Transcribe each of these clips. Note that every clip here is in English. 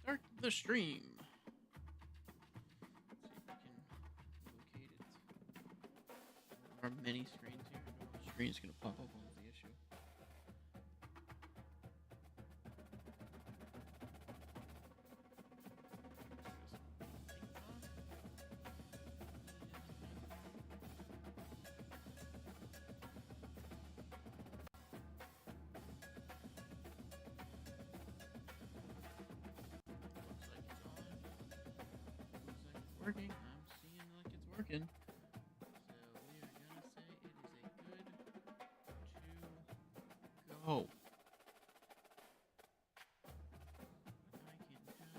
Start the stream. Let's see if we can locate it. There are many screens here. I know the screen's gonna pop up on the issue. Working. I'm seeing like it's working. So we are gonna say it is a good to go. I can tell.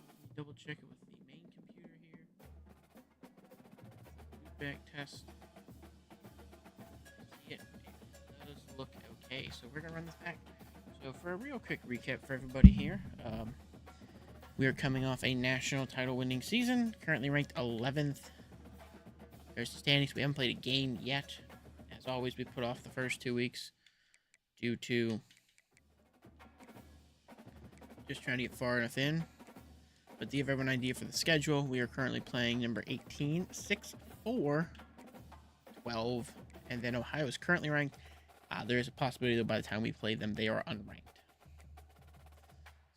Let me double check it with the main computer here. Bootback test. See it. It does look okay. So we're gonna run this back. So for a real quick recap for everybody here. We are coming off a national title winning season, currently ranked 11th. There's the standings. We haven't played a game yet. As always, we put off the first 2 weeks due to just trying to get far enough in. But to give everyone an idea for the schedule, we are currently playing number 18, 6, 4, 12, and then Ohio is currently ranked. There is a possibility that by the time we play them, they are unranked.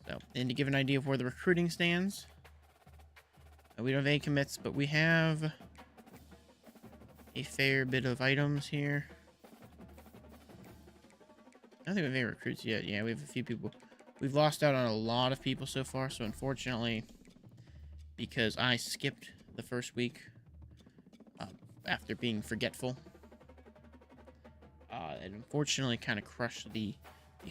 So, and to give an idea of where the recruiting stands, we don't have any commits, but we have a fair bit of items here. I don't think we have any recruits yet. Yeah, we have a few people. We've lost out on a lot of people so far, so unfortunately, because I skipped the first week after being forgetful, it unfortunately kind of crushed the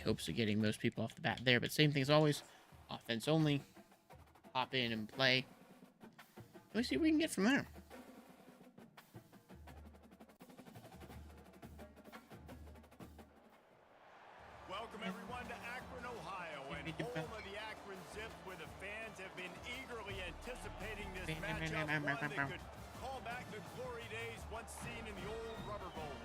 hopes of getting most people off the bat there. But same thing as always, offense only, hop in and play. Let's see what we can get from there. Welcome everyone to Akron, Ohio, and home of the Akron Zips, where the fans have been eagerly anticipating this matchup, one that could call back the glory days once seen in the old Rubber Bowl.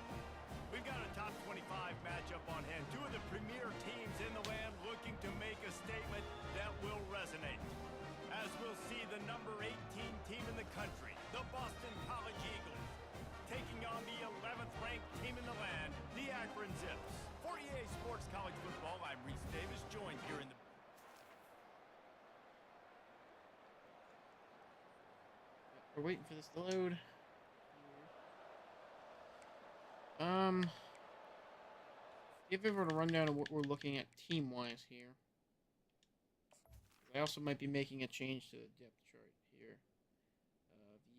We've got a top 25 matchup on hand. Two of the premier teams in the land looking to make a statement that will resonate. As we'll see the number 18 team in the country, the Boston College Eagles, taking on the 11th ranked team in the land, the Akron Zips. For EA Sports College Football, I'm Reese Davis, joined here in the... We're waiting for this to load. Give everyone a rundown of what we're looking at team-wise here. I also might be making a change to the depth chart here.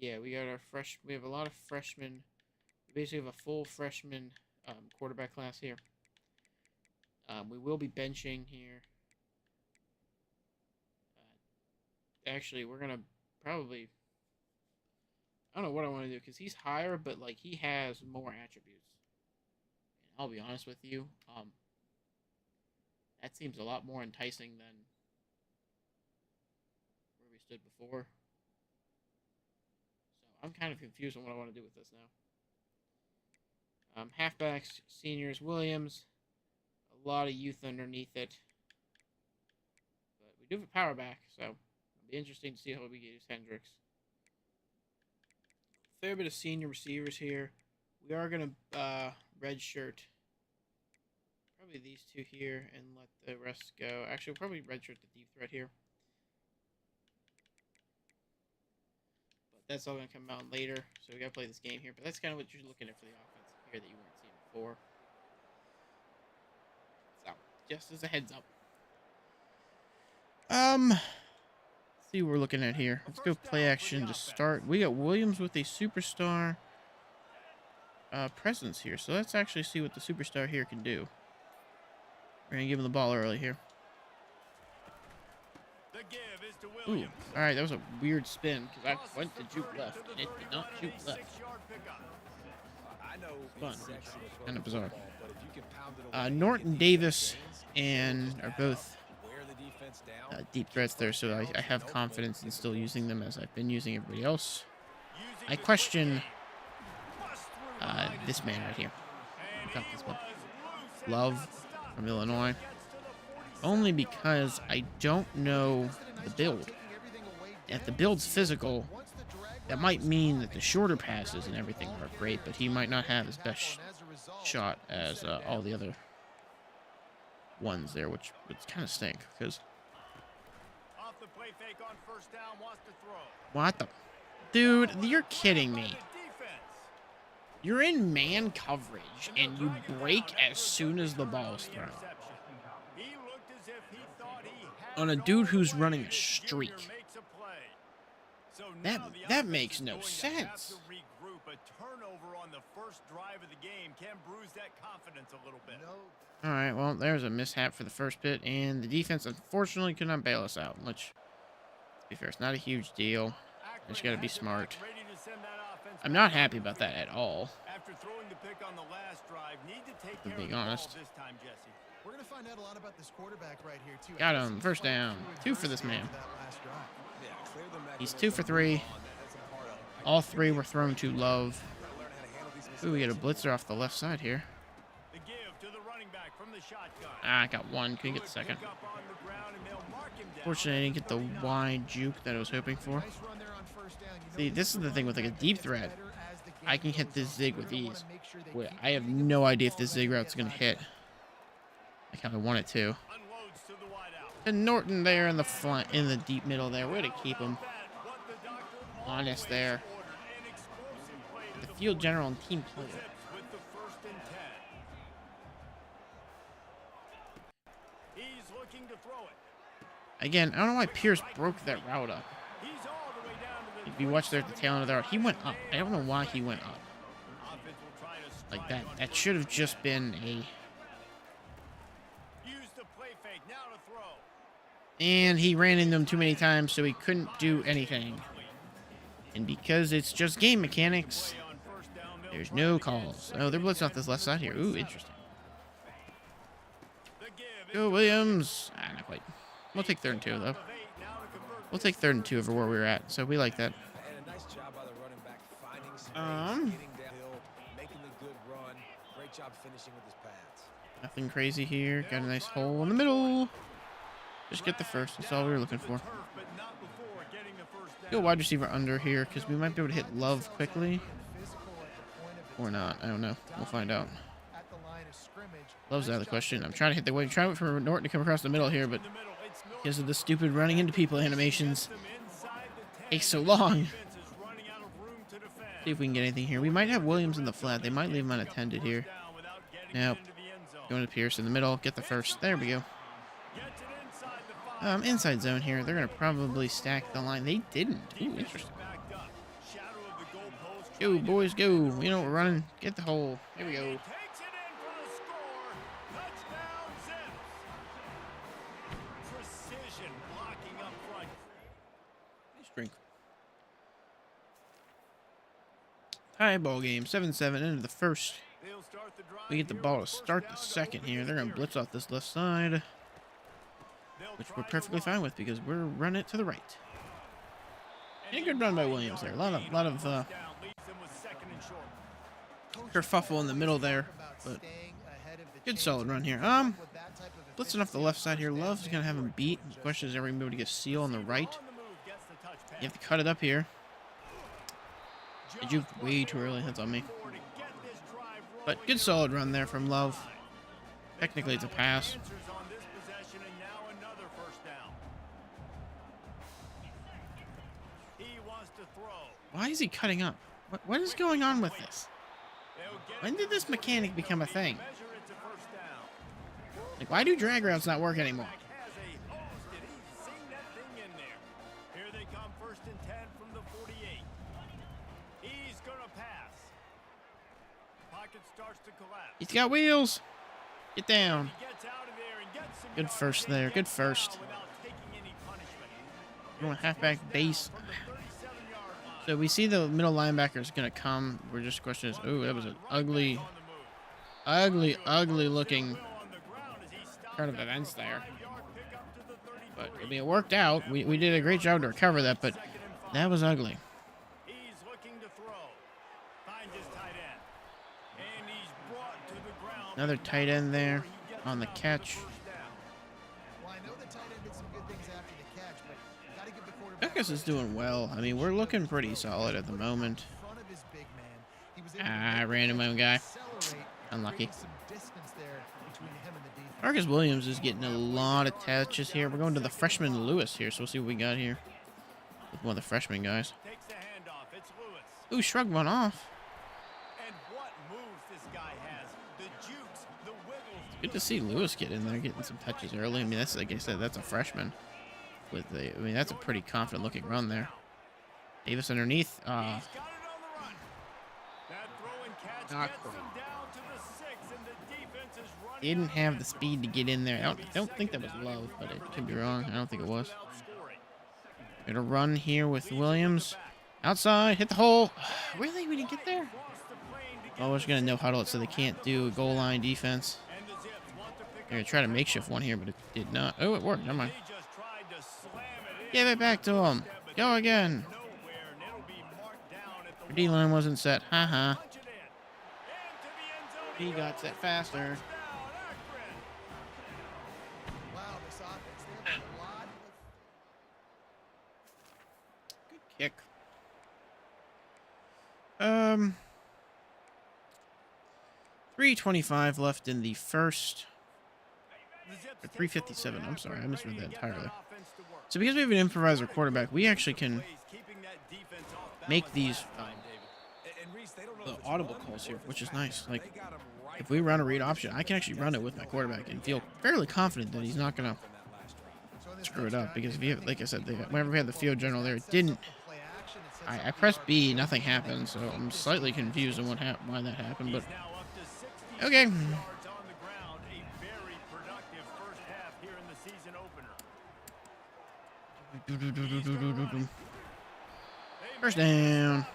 Yeah, we got our we have a lot of freshmen. We basically have a full freshman quarterback class here. We will be benching here. Actually, we're gonna probably... I don't know what I want to do, because he's higher, but like he has more attributes. And I'll be honest with you, that seems a lot more enticing than where we stood before. So I'm kind of confused on what I want to do with this now. Halfbacks, seniors, Williams, a lot of youth underneath it. But we do have a power back, so it'll be interesting to see how we use Hendricks. Fair bit of senior receivers here. We are going to redshirt probably these two here and let the rest go. Actually, we'll probably redshirt the deep threat here. But that's all going to come out later, so we got to play this game here. But that's kind of what you're looking at for the offense here that you weren't seeing before. So, just as a heads up. See what we're looking at here. Let's go play action to start. We got Williams with a superstar presence here. So let's actually see what the superstar here can do. We're going to give him the ball early here. Ooh, alright, that was a weird spin because I went to juke left and it did not juke left. Fun. Kind of bizarre. Norton Davis are both deep threats there, so I have confidence in still using them as I've been using everybody else. I question this man right here. Love from Illinois. Only because I don't know the build. if the build's physical, that might mean that the shorter passes and everything are great, but he might not have his best shot as all the other ones there, which would kind of stink because. Off the play fake on first down, wants to throw. What the? Dude, you're kidding me. You're in man coverage and you break as soon as the ball is thrown. On a dude who's running a streak. That makes no sense. All right, well, there's a mishap for the first bit, and the defense unfortunately could not bail us out, which, to be fair, it's not a huge deal. I just got to be smart. I'm not happy about that at all. After throwing the pick on the last drive, need to take care being of the ball honest. this time, Jesse. We're going to find out a lot about this quarterback right here, too. Got him. First down. 2 for this man. He's 2 for 3. All 3 were thrown to Love. Ooh, we get a blitzer off the left side here. The give to the running back from the shotgun. Ah, I got 1. Couldn't get the second. Pick up on the ground and they'll mark him down. Fortunately, I didn't get the wide juke that I was hoping for. See, this is the thing with like a deep threat. I can hit this zig with ease. Wait, I have no idea if this zig route's going to hit. I kind of want it to. Unloads to the wide out. And Norton there in the front, in the deep middle there. Way to keep him honest there. The field general and team player. With the 1st and 10. He's looking to throw it. Again, I don't know why Pierce broke that route up. He's all the way down to the If you watch there at the tail end of the route, he went up. I don't know why he went up. offense will try to strike Like that. on That should have just been a... Use the play fake now to throw. And he ran into him too many times, so he couldn't do anything. And because it's just game mechanics, On first down, they'll there's try no to calls. Oh, they're blitzing off this left side here. Ooh, interesting. the give. Go Williams. Ah, not quite. We'll take 3rd and 2, though. Of 8 now to convert. We'll take 3rd and 2 over where we were at, so we like that. And a nice job by the running back finding space, getting downhill, making the good run. Great job finishing with his pads. Nothing crazy here. Got a nice hole in the middle. Just get the first. That's all we were looking for. Turf, but not before getting the first down. Go wide receiver under here because we might be able to hit Love quickly. Or not. I don't know. We'll find out. Love's out of the question. I'm trying to hit the wave. Trying for Norton to come across the middle here, but In the middle, it's Norton. because of the stupid running into people animations, Them inside the 10. takes so long. Defense is running out of room to defend. See if we can get anything here. We might have Williams in the flat. They might leave him unattended here. Down without getting Nope. into the end zone. Going to Pierce in the middle. Get the first. There we go. Gets it inside the 5. Inside zone here. They're going to probably stack the line. They didn't. Ooh, interesting. Backed up. Shadow of the goalpost. Go, boys, go. You know what we're running. Get the hole. Here we go. Takes it in for the score. Touchdown, Zips. Precision blocking up front. Drink. Tie ball game. 7-7 into the first. They'll start the drive We get the here ball to with first start down the to second open here. They're going to blitz off this left side, They'll which try we're to perfectly run. fine with because we're running it to the right. And a good run by Williams there. A lot of Down leads them with 2nd and short. kerfuffle in the middle there, but good solid run here. Blitzing off the left side here. Love's going to have him beat. The question is, are we going to be able to get a seal on the right? On the move, gets the touch pass. You have to cut it up here. Did you way too early? That's on me. Forward to get this drive But rolling. good solid run there from Love. Technically, it's a pass. Answers on this possession, and now another first down. He wants to throw. Why is he cutting up? What is going on with this? They'll get When did this mechanic become a thing? measure it's a first down. Like, why do drag routes not work anymore? Has a host. Did he sing that thing in there? Here they come, 1st and 10 from the 48. He's gonna pass. Pocket starts to collapse. He's got wheels. Get down. He gets out of there and gets some Good yards first and there. gets Good down first. without taking any punishment. Going halfback base. From the 37-yard line. So we see the middle linebacker is going to come. We're just questioning is, oh, that was an ugly, ugly looking turn of events there. But, I mean, it worked out. We did a great job to recover that, but that was ugly. He's looking to throw. Finds his tight end. And he's brought to the ground. Another tight end there on the catch. Well, I know the tight end did some good things after the catch, but got to Beckus is doing well. I mean, we're looking pretty solid at the moment. Random own guy. Unlucky. Marcus Williams is getting a lot of touches here. We're going to the freshman Lewis here, so we'll see what we got here with one of the freshman guys. Ooh, shrug one off. Good to see Lewis get in there, getting some touches early. I mean, that's, like I said, that's a freshman. I mean, that's a pretty confident looking run there. Davis underneath. Not quite. Didn't have the speed to get in there. I don't think that was Love, but it could be wrong. I don't think it was. Gonna run here with Williams. Outside, hit the hole. Really? We didn't get there? Oh, we're just gonna no huddle it so they can't do a goal line defense. They're gonna try to makeshift one here, but it did not. Oh, it worked. Never mind. Give it back to him. Go again. Our D-line wasn't set. Haha. He got set faster. Good kick. 3:25 left in the first. Or 3:57. I'm sorry, I misread that entirely. So because we have an improviser quarterback, we actually can make these the audible calls here, which is nice. Like, if we run a read option, I can actually run it with my quarterback and feel fairly confident that he's not going to screw it up. Because if you have, like I said, whenever we had the field general there, it didn't. I pressed B, nothing happened, so I'm slightly confused on why that happened, but okay. First down.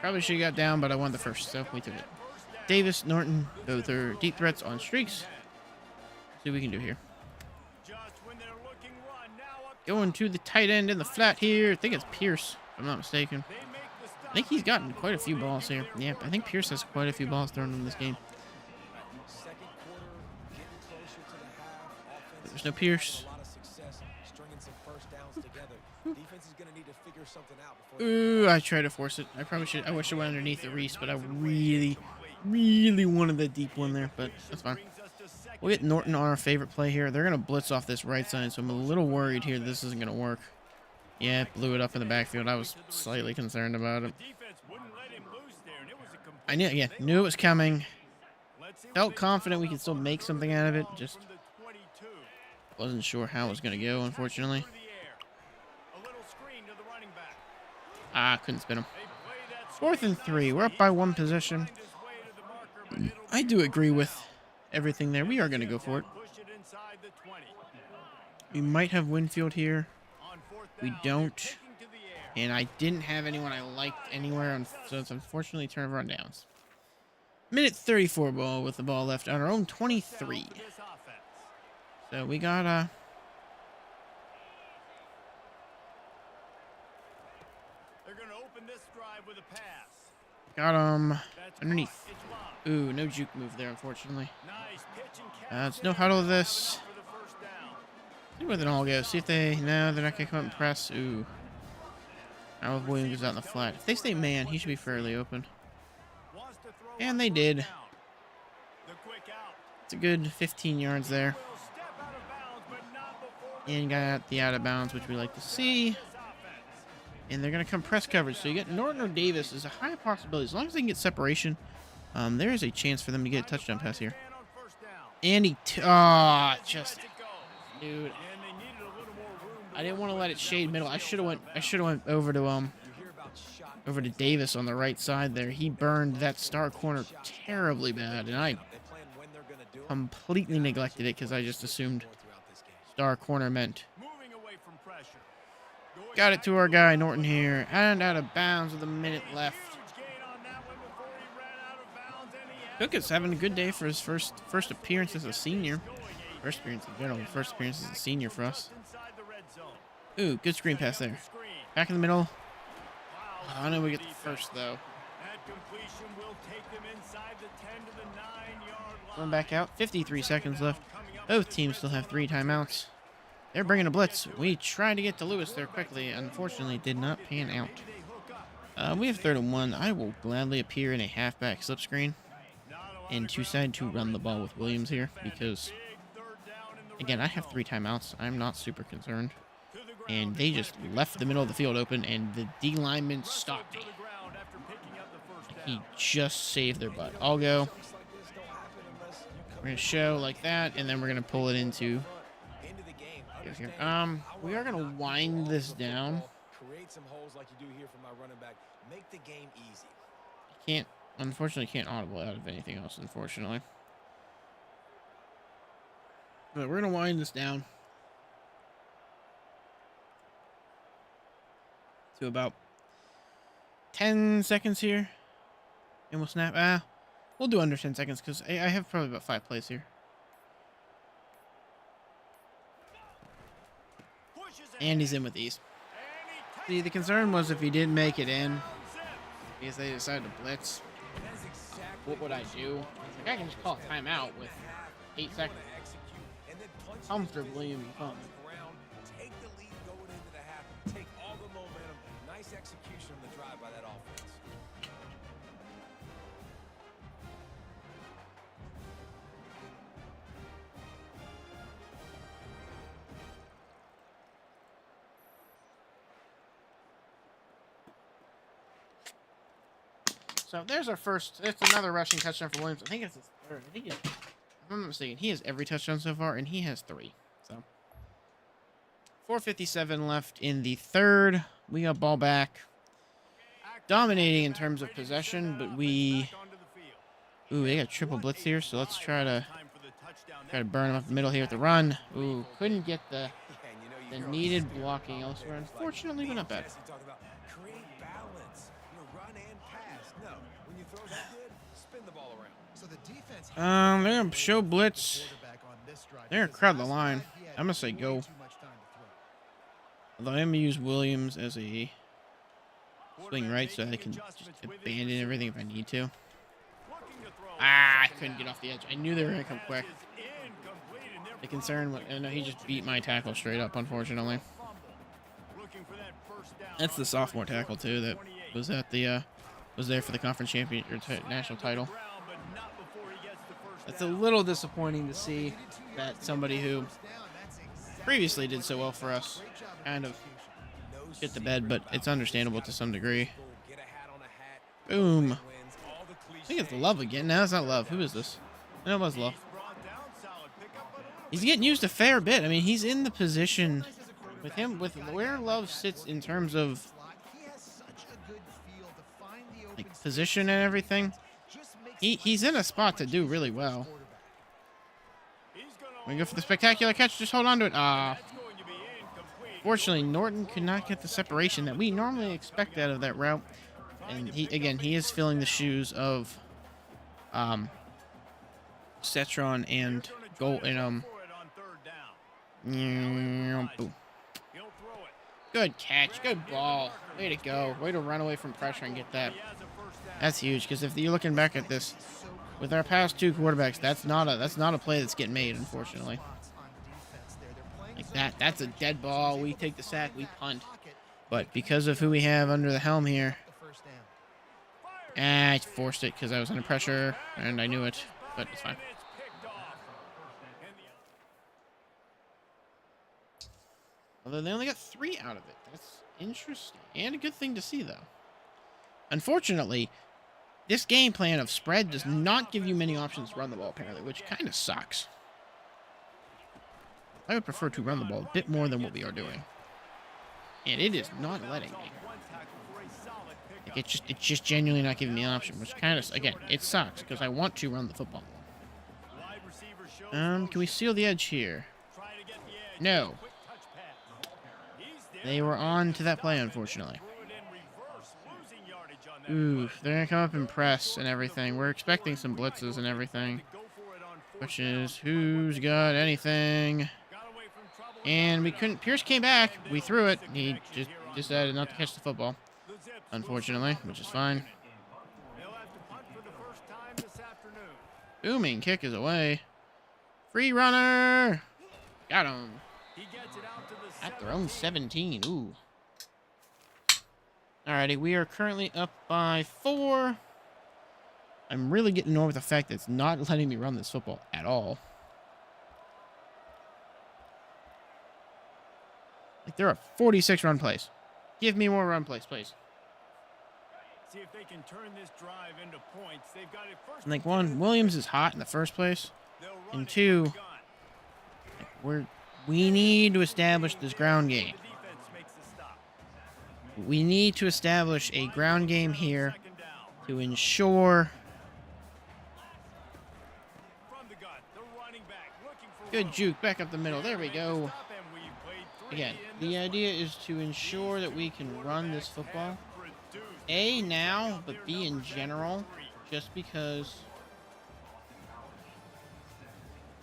Probably should have got down, but I won the first, so we took it. Davis, Norton, both are deep threats on streaks. See what we can do here. Going to the tight end in the flat here. I think it's Pierce, if I'm not mistaken. I think he's gotten quite a few balls here. Yeah, I think Pierce has quite a few balls thrown in this game. But there's no Pierce. Ooh, I tried to force it. I probably should. I wish I went underneath the Reese, but I really, really wanted the deep one there, but that's fine. We'll get Norton on our favorite play here. They're going to blitz off this right side, so I'm a little worried here this isn't going to work. Yeah, it blew it up in the backfield. I was slightly concerned about it. I knew it was coming. Felt confident we could still make something out of it. Just wasn't sure how it was going to go, unfortunately. Couldn't spin him. 4th and 3. We're up by one possession. I do agree with everything there. We are going to go for it. We might have Winfield here. We don't. And I didn't have anyone I liked anywhere, so it's unfortunately turnover on downs. Minute 34 ball with the ball left on our own 23. So we got got him underneath. Ooh, no juke move there, unfortunately. It's no huddle of this. See where they all go. See if they... No, they're not going to come up and press. Ooh. Now if Williams goes out in the flat. If they stay man, he should be fairly open. And they did. It's a good 15 yards there. And got the out of bounds, which we like to see. And they're going to come press coverage. So you get Norton or Davis is a high possibility. As long as they can get separation, there is a chance for them to get a touchdown pass here. And he... dude. I didn't want to let it shade middle. I should have went over to Davis on the right side there. He burned that star corner terribly bad, and I completely neglected it because I just assumed star corner meant. Got it to our guy Norton here, and out of bounds with a minute left. Cook is having a good day for his first appearance as a senior. First appearance in general. First appearance as a senior for us. Ooh, good screen pass there. Back in the middle. Oh, I know we get the first though. Going back out. 53 seconds left. Both teams still have 3 timeouts. They're bringing a blitz. We tried to get to Lewis there quickly. Unfortunately, did not pan out. We have 3rd and 1. I will gladly appear in a halfback slip screen and decide to run the ball with Williams here because, again, I have 3 timeouts. I'm not super concerned. And they just left the middle of the field open, and the D lineman stopped me. He just saved their butt. I'll go. We're going to show like that, and then we're going to pull it into... Here. We are going to wind this down. Create some holes like you do here for my running back. Make the game easy. Unfortunately, can't audible out of anything else, unfortunately. But we're going to wind this down to about 10 seconds here. And we'll snap. We'll do under 10 seconds because I have probably about 5 plays here. And he's in with these. See, the concern was if he didn't make it in, because they decided to blitz, what would I do? Like, I can just call a timeout with 8 seconds. Comfortably in the fun. Take the lead going into the half. Take all the momentum. Nice execution on the drive by that offense. So there's our first. It's another rushing touchdown for Williams. I think it's his 3rd. If I'm not mistaken, he has every touchdown so far, and he has 3. So 4:57 left in the 3rd. We got ball back. Dominating in terms of possession, but we... Ooh, they got triple blitz here, so let's try to burn them up the middle here with the run. Ooh, couldn't get the needed blocking elsewhere. Unfortunately, but not bad. They're gonna show blitz. They're gonna crowd the line. I'm gonna say go. Although I'm gonna use Williams as a swing right so I can just abandon everything if I need to. I couldn't get off the edge. I knew they were gonna come quick. The concern was, no, he just beat my tackle straight up, unfortunately. That's the sophomore tackle too that was at the was there for the conference champion or national title. It's a little disappointing to see that somebody who previously did so well for us kind of hit the bed, but it's understandable to some degree. Boom. I think it's Love again. No, it's not Love. Who is this? No, it was Love. He's getting used a fair bit. I mean, he's in the position with him, with where Love sits in terms of like position and everything. He's in a spot to do really well. We go for the spectacular catch. Just hold on to it. Fortunately, Norton could not get the separation that we normally expect out of that route. And he is filling the shoes of Cetron and boom. Good catch. Good ball. Way to go. Way to run away from pressure and get that. That's huge, because if you're looking back at this, with our past 2 quarterbacks, that's not a play that's getting made, unfortunately. Like that's a dead ball. We take the sack, we punt. But because of who we have under the helm here, I forced it because I was under pressure and I knew it, but it's fine. Although they only got 3 out of it. That's interesting and a good thing to see, though. Unfortunately, this game plan of spread does not give you many options to run the ball, apparently, which kind of sucks. I would prefer to run the ball a bit more than what we are doing. And it is not letting me. Like, it's just genuinely not giving me an option, which kind of, again, it sucks, because I want to run the football. Can we seal the edge here? No. They were on to that play, unfortunately. Ooh, they're going to come up and press and everything. We're expecting some blitzes and everything. Question is, who's got anything? And we couldn't. Pierce came back. We threw it. He just decided not to catch the football, unfortunately, which is fine. Booming kick is away. Free runner. Got him. He gets it out to the At their own 17. Ooh. Alrighty, we are currently up by 4. I'm really getting annoyed with the fact that it's not letting me run this football at all. Like, there are 46 run plays. Give me more run plays, please. See if they can turn this drive into points. They've got it first. And like, one, Williams is hot in the first place. And two, like, we need to establish this ground game. We need to establish a ground game here to ensure. Good juke back up the middle. There we go. Again, the idea is to ensure that we can run this football. A, now, but B, in general, just because.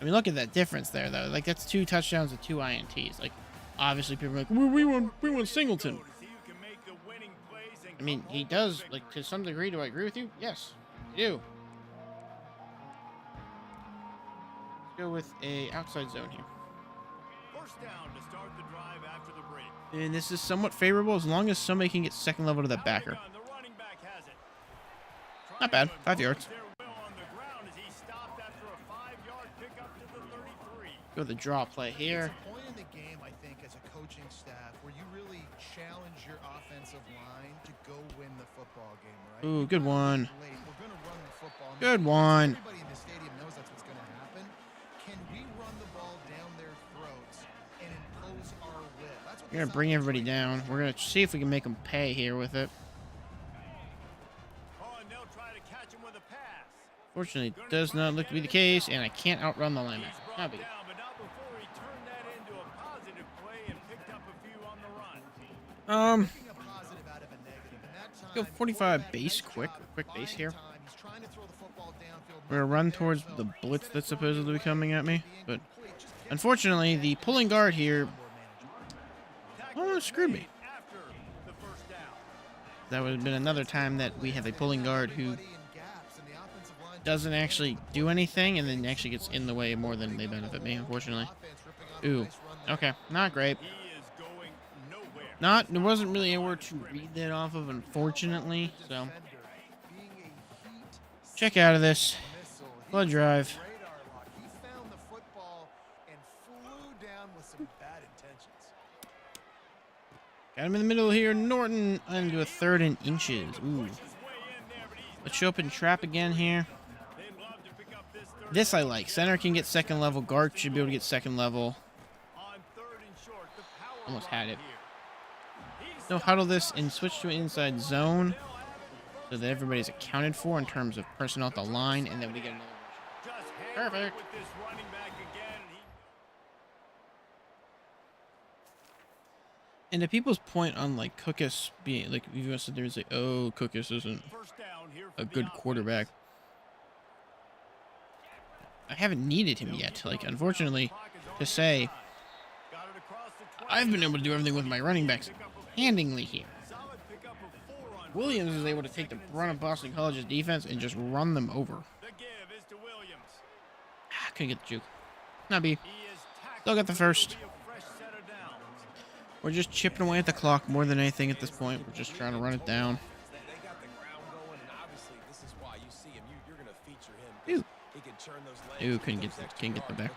I mean, look at that difference there, though. Like, that's 2 touchdowns and 2 INTs. Like, obviously, people are like, well, we want Singleton. I mean, he does, like, to some degree. Do I agree with you? Yes, I do. Let's go with a outside zone here. First down to start the drive after the break. And this is somewhat favorable as long as somebody can get second level to that backer. Not bad. 5 yards. Go with the draw play here. It's a point in the game, I think, as a coaching staff, where you really challenge your offensive line to go win the football game, right? Ooh, good one. We're going to run the football. Good one. Everybody in the stadium knows that's what's going to happen. Can we run the ball down their throats and impose our will? That's what We're going to bring everybody down. We're going to see if we can make them pay here with it. Fortunately, it does not look to be the case, and I can't outrun the linebacker. Not big. Let's go 45 base, quick base here. We're gonna run towards the blitz that's supposedly coming at me, but unfortunately, the pulling guard here almost screwed me. That would have been another time that we have a pulling guard who doesn't actually do anything and then actually gets in the way more than they benefit me, unfortunately. Ooh, okay, not great. There wasn't really anywhere to read that off of, unfortunately, so. Check out of this. Blood drive. Got him in the middle here. Norton into a 3rd and inches. Ooh. Let's show up and trap again here. This I like. Center can get second level. Guard should be able to get second level. Almost had it. So huddle this and switch to an inside zone so that everybody's accounted for in terms of personnel at the line, and then we get another version. Perfect. And to people's point on like Cookus being like, if you sit there and say, "Oh, Cookus isn't a good quarterback," I haven't needed him yet. Like, unfortunately, to say, I've been able to do everything with my running backs handingly here. Williams is able to take the run of Boston College's defense and just run them over. Couldn't get the juke. Not B. Still got the first. We're just chipping away at the clock more than anything at this point. We're just trying to run it down. Ooh. Ooh, couldn't get the back.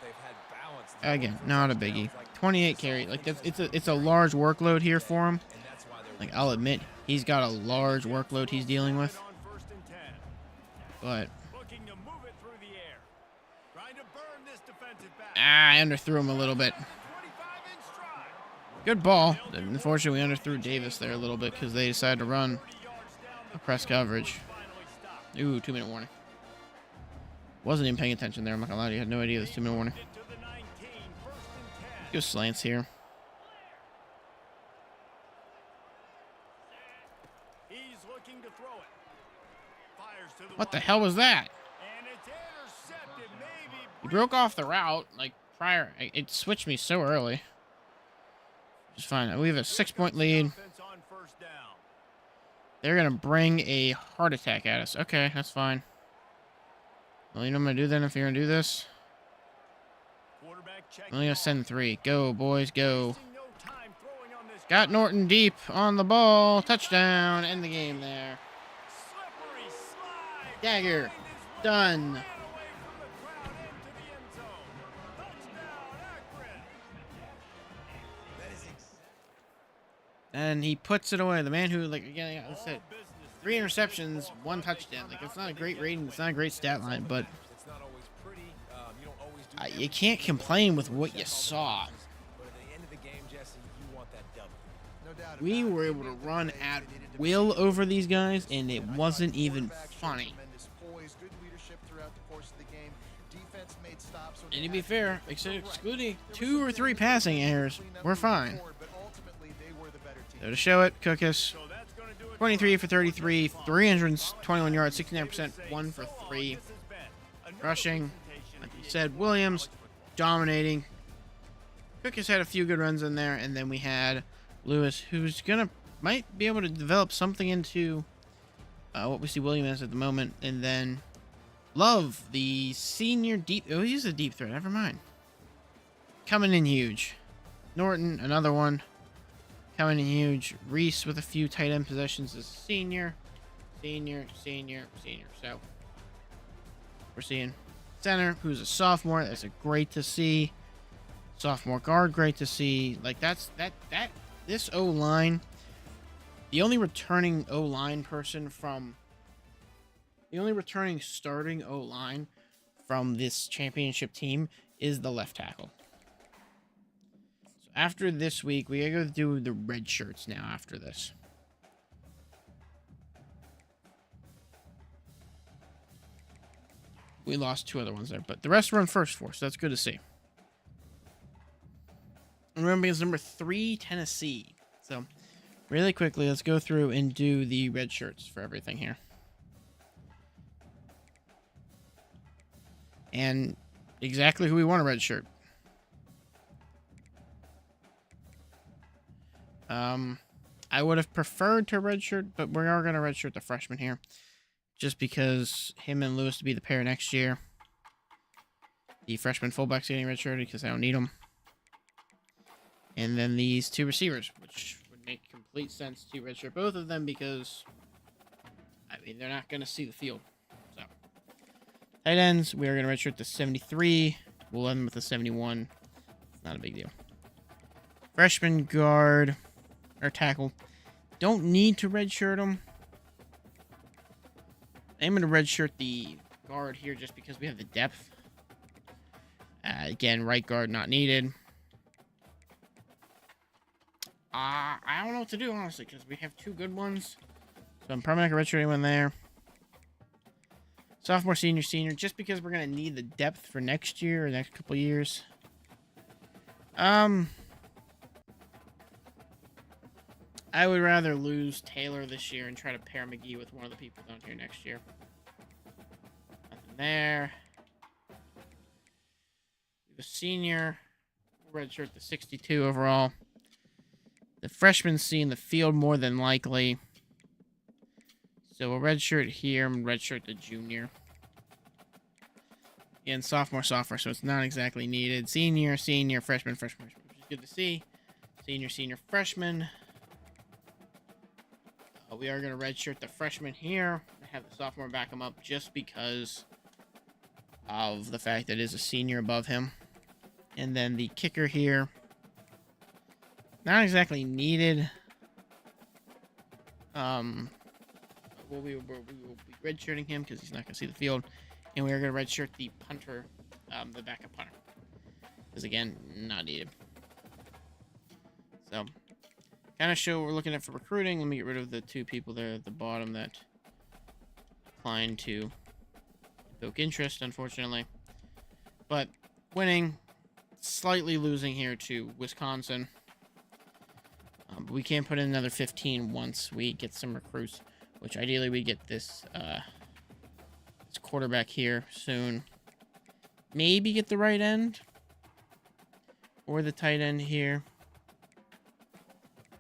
Again, not a biggie. 28 carry. Like, it's a large workload here for him. Like, I'll admit, he's got a large workload he's dealing with. But I underthrew him a little bit. Good ball. Unfortunately, we underthrew Davis there a little bit because they decided to run a press coverage. Ooh, 2-minute warning. Wasn't even paying attention there. I'm not gonna lie to you. I had no idea this 2-minute warning. Go slants here. What the hell was that? He broke off the route like prior. It switched me so early. Just fine. We have a 6-point lead. They're gonna bring a heart attack at us. Okay, that's fine. Well, you know what I'm gonna do then if you're gonna do this? Only gonna send 3. Go, boys, go. Wasting no time throwing on this Got guy. Norton deep on the ball. Touchdown. End the game there. Slippery slide. Dagger. Find his way, Done. ran away from the crowd into the end zone. Touchdown, Akron. That is And he puts it away. The man who, like, again, I said, All business 3 today. interceptions, 1 touchdown. Like, it's not a great rating. It's not a great stat line, but It's not always pretty. You don't always do you everything can't you complain want with to what check you all the saw. boxes. But at the end of the game, Jesse, you want that W. No doubt We about it. were They able to made the run plays at they needed to will make. over these guys, and it I thought wasn't the even quarterback showed funny. tremendous poise, good leadership throughout the course of the game. Defense made stops when And they to be had to. fair, excluding 2 or 3 passing errors, we're fine. But ultimately, they were the better team. So to show it, Cookus, So that's gonna do it 23 for us. 33, 321 yards, 69%, 1 for 3. This has been another Rushing, presentation like of we the said, Akron Williams College football. dominating. Cookus had a few good runs in there, and then we had Lewis, who's might be able to develop something into what we see William as at the moment, and then Love, the senior deep. Oh, he's a deep threat. Never mind. Coming in huge. Norton, another one. Coming in huge. Reese with a few tight end possessions as senior. Senior. So we're seeing center, who's a sophomore. That's a great to see. Sophomore guard, great to see. Like this O line. The only returning O line person from. The only returning starting O line from this championship team is the left tackle. So after this week, we gotta go do the red shirts now. After this. We lost 2 other ones there, but the rest were in first four, so that's good to see. Remember, it's number 3, Tennessee. So, really quickly, let's go through and do the red shirts for everything here. And exactly who we want a red shirt. I would have preferred to redshirt, but we are going to redshirt the freshman here. Just because him and Lewis to be the pair next year. The freshman fullback's getting redshirted because I don't need them. And then these 2 receivers, which would make complete sense to redshirt both of them because, I mean, they're not going to see the field. So, tight ends, we are going to redshirt the 73. We'll end with the 71. It's not a big deal. Freshman guard, or tackle, don't need to redshirt them. I'm going to redshirt the guard here just because we have the depth. Again, right guard not needed. I don't know what to do, honestly, because we have 2 good ones. So I'm probably not going to redshirt anyone there. Sophomore, senior, just because we're going to need the depth for next year or next couple years. I would rather lose Taylor this year and try to pair McGee with one of the people down here next year. Nothing there. The senior, redshirt the 62 overall. The freshman seeing the field more than likely. So a redshirt here and redshirt the junior. And sophomore, so it's not exactly needed. Senior, freshman, which is good to see. Senior, freshman. We are going to redshirt the freshman here. Have the sophomore back him up just because of the fact that it is a senior above him. And then the kicker here. Not exactly needed. We'll be redshirting him because he's not going to see the field. And we are going to redshirt the punter, the backup punter. Because, again, not needed. So, kind of show what we're looking at for recruiting. Let me get rid of the 2 people there at the bottom that declined to evoke interest, unfortunately. But winning, slightly losing here to Wisconsin. But we can put in another 15 once we get some recruits, which ideally we get this this quarterback here soon. Maybe get the right end or the tight end here.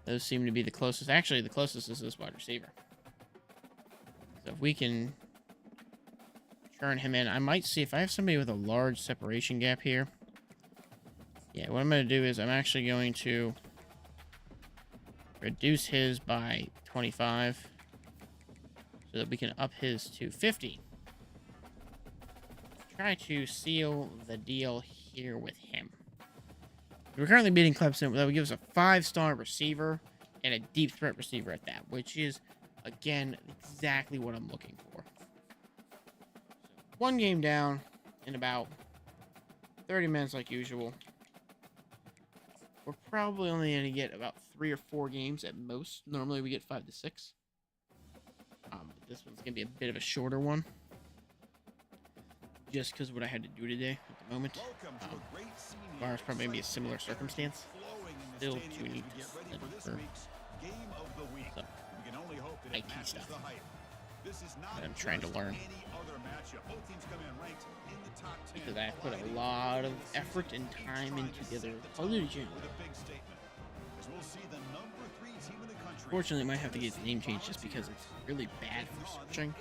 Those seem to be the closest. Actually, the closest is this wide receiver. So if we can turn him in, I might see if I have somebody with a large separation gap here. Yeah, what I'm going to do is I'm actually going to reduce his by 25 so that we can up his to 50. Try to seal the deal here with him. We're currently beating Clemson. That would give us a 5-star receiver and a deep threat receiver at that, which is, again, exactly what I'm looking for. So, one game down in about 30 minutes like usual. We're probably only going to get about 3 or 4 games at most. Normally we get 5 to 6. But this one's going to be a bit of a shorter one. Just because of what I had to do today at the moment. Tomorrow's probably going to be a similar circumstance. Still too neat to deliver some IT stuff that I'm trying to learn. Because I put a lot of effort and time into the other Call of Duty channel. Unfortunately, I might have to get its name changed just because it's really bad for searching.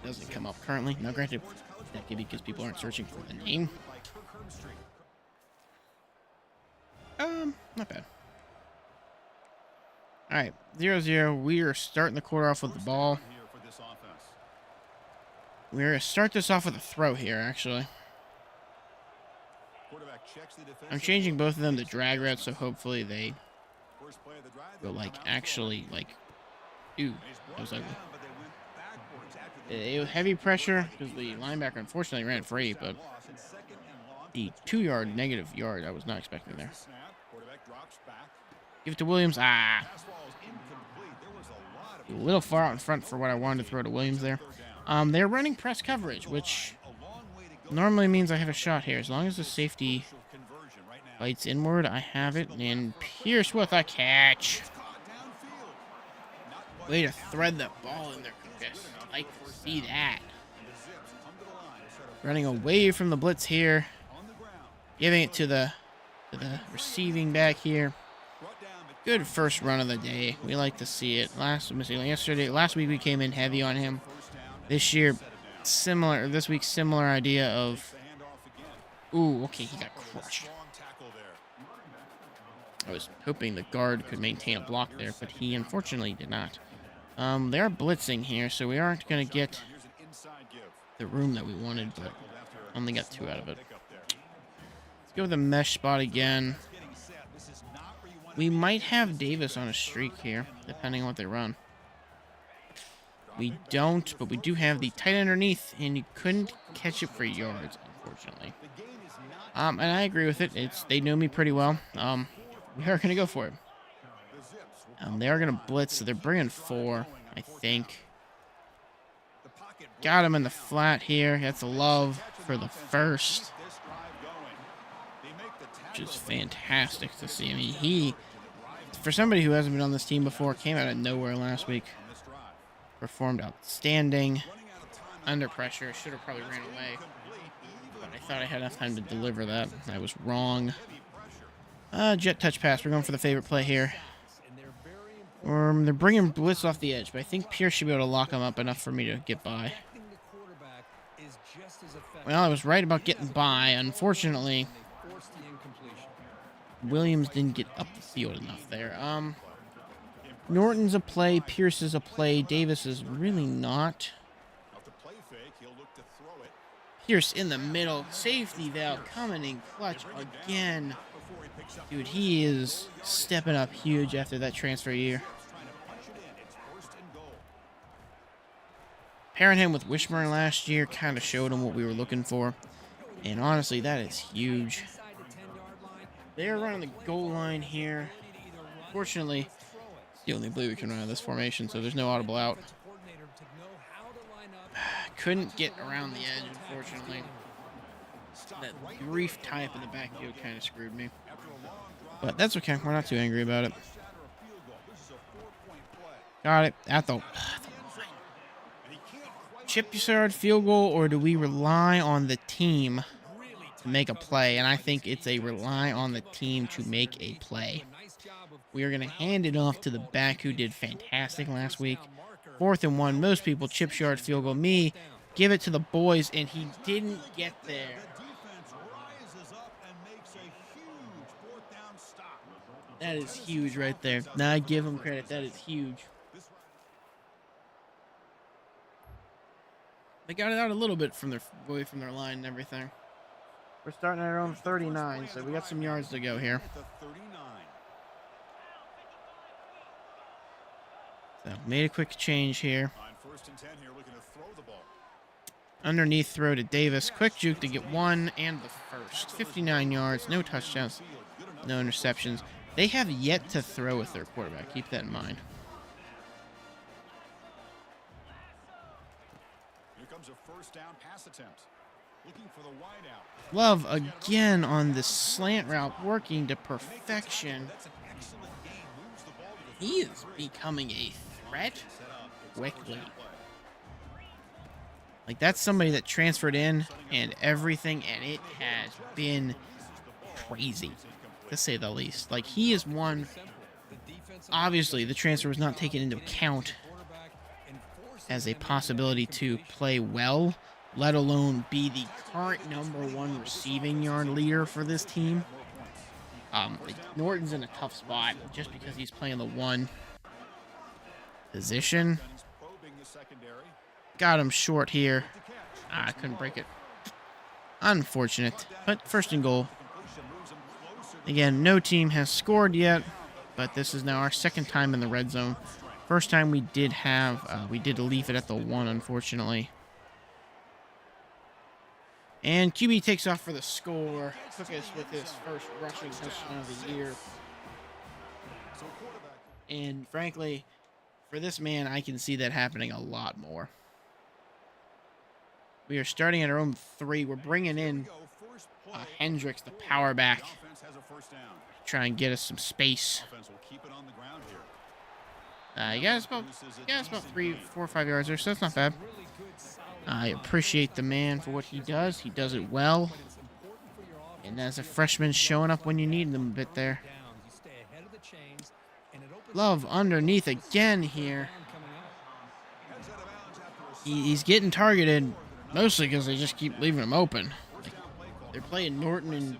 It doesn't come up currently. Now, granted, that could be because people aren't searching for the name. Not bad. Alright, 0-0. We are starting the quarter off with the ball. We're going to start this off with a throw here, actually. I'm changing both of them to drag routes, so hopefully they will, like, actually, like... Ooh, that was ugly. It was heavy pressure, because the linebacker unfortunately ran free, but the 2-yard negative yard I was not expecting there. Give it to Williams. A little far out in front for what I wanted to throw to Williams there. They're running press coverage, which normally means I have a shot here. As long as the safety bites inward, I have it. And Pierce with a catch. Way to thread the ball in there, Chris. I like to see that. Running away from the blitz here. Giving it to the receiving back here. Good first run of the day. We like to see it. Last week we came in heavy on him. This year, similar. This week, similar idea of. Ooh, okay, he got crushed. I was hoping the guard could maintain a block there, but he unfortunately did not. They are blitzing here, so we aren't going to get the room that we wanted, but only got 2 out of it. Let's go with the mesh spot again. We might have Davis on a streak here, depending on what they run. We don't, but we do have the tight underneath, and you couldn't catch it for yards, unfortunately. And I agree with it. They know me pretty well. We are going to go for it. They are going to blitz, so they're bringing 4, I think. Got him in the flat here. That's love for the first. Which is fantastic to see. I mean, he, for somebody who hasn't been on this team before, came out of nowhere last week. Performed outstanding. Under pressure. Should have probably ran away. But I thought I had enough time to deliver that. I was wrong. Jet touch pass. We're going for the favorite play here. They're bringing blitz off the edge, but I think Pierce should be able to lock him up enough for me to get by. Well, I was right about getting by. Unfortunately, Williams didn't get up the field enough there. Norton's a play. Pierce is a play. Davis is really not. Pierce in the middle. Safety valve coming in clutch again. Dude, he is stepping up huge after that transfer year. Pairing him with Wishburn last year kind of showed him what we were looking for. And honestly, that is huge. They're running the goal line here. Fortunately, it's the only play we can run out of this formation, so there's no audible out. Couldn't get around the edge, unfortunately. That brief tie-up in the backfield kind of screwed me. But that's okay. We're not too angry about it. Got it. At the line. Chip yard field goal, or do we rely on the team to make a play? And I think it's a rely on the team to make a play. We are going to hand it off to the back who did fantastic last week. 4th and 1. Most people chip yard field goal. Me, give it to the boys, and he didn't get there. That is huge right there. Now I give him credit. That is huge. They got it out a little bit from their away from their line and everything. We're starting at our own 39, so we got some yards to go here. So made a quick change here. Underneath throw to Davis. Quick juke to get one and the first. 59 yards, no touchdowns, no interceptions. They have yet to throw with their quarterback. Keep that in mind. Here comes a first down pass attempt. Looking for the wide out. Love again on the slant route, working to perfection. He is becoming a threat quickly. Like, that's somebody that transferred in and everything, and it has been crazy, to say the least. Like, he is one. Obviously, the transfer was not taken into account as a possibility to play well, let alone be the current #1 receiving yard leader for this team. Norton's in a tough spot just because he's playing the one position. Got him short here. I couldn't break it. Unfortunate, but first and goal. Again, no team has scored yet, but this is now our second time in the red zone. First time we did leave it at the 1, unfortunately. And QB takes off for the score. Took us with his first rushing touchdown of the year. And frankly, for this man, I can see that happening a lot more. We are starting at our own 3. We're bringing in Hendricks, the power back, try and get us some space. You got us about 3, 4, 5 yards there, so that's not bad. I appreciate the man for what he does. He does it well. And as a freshman, showing up when you need them a bit there. Love underneath again here. He's getting targeted, mostly because they just keep leaving him open. Like, they're playing Norton and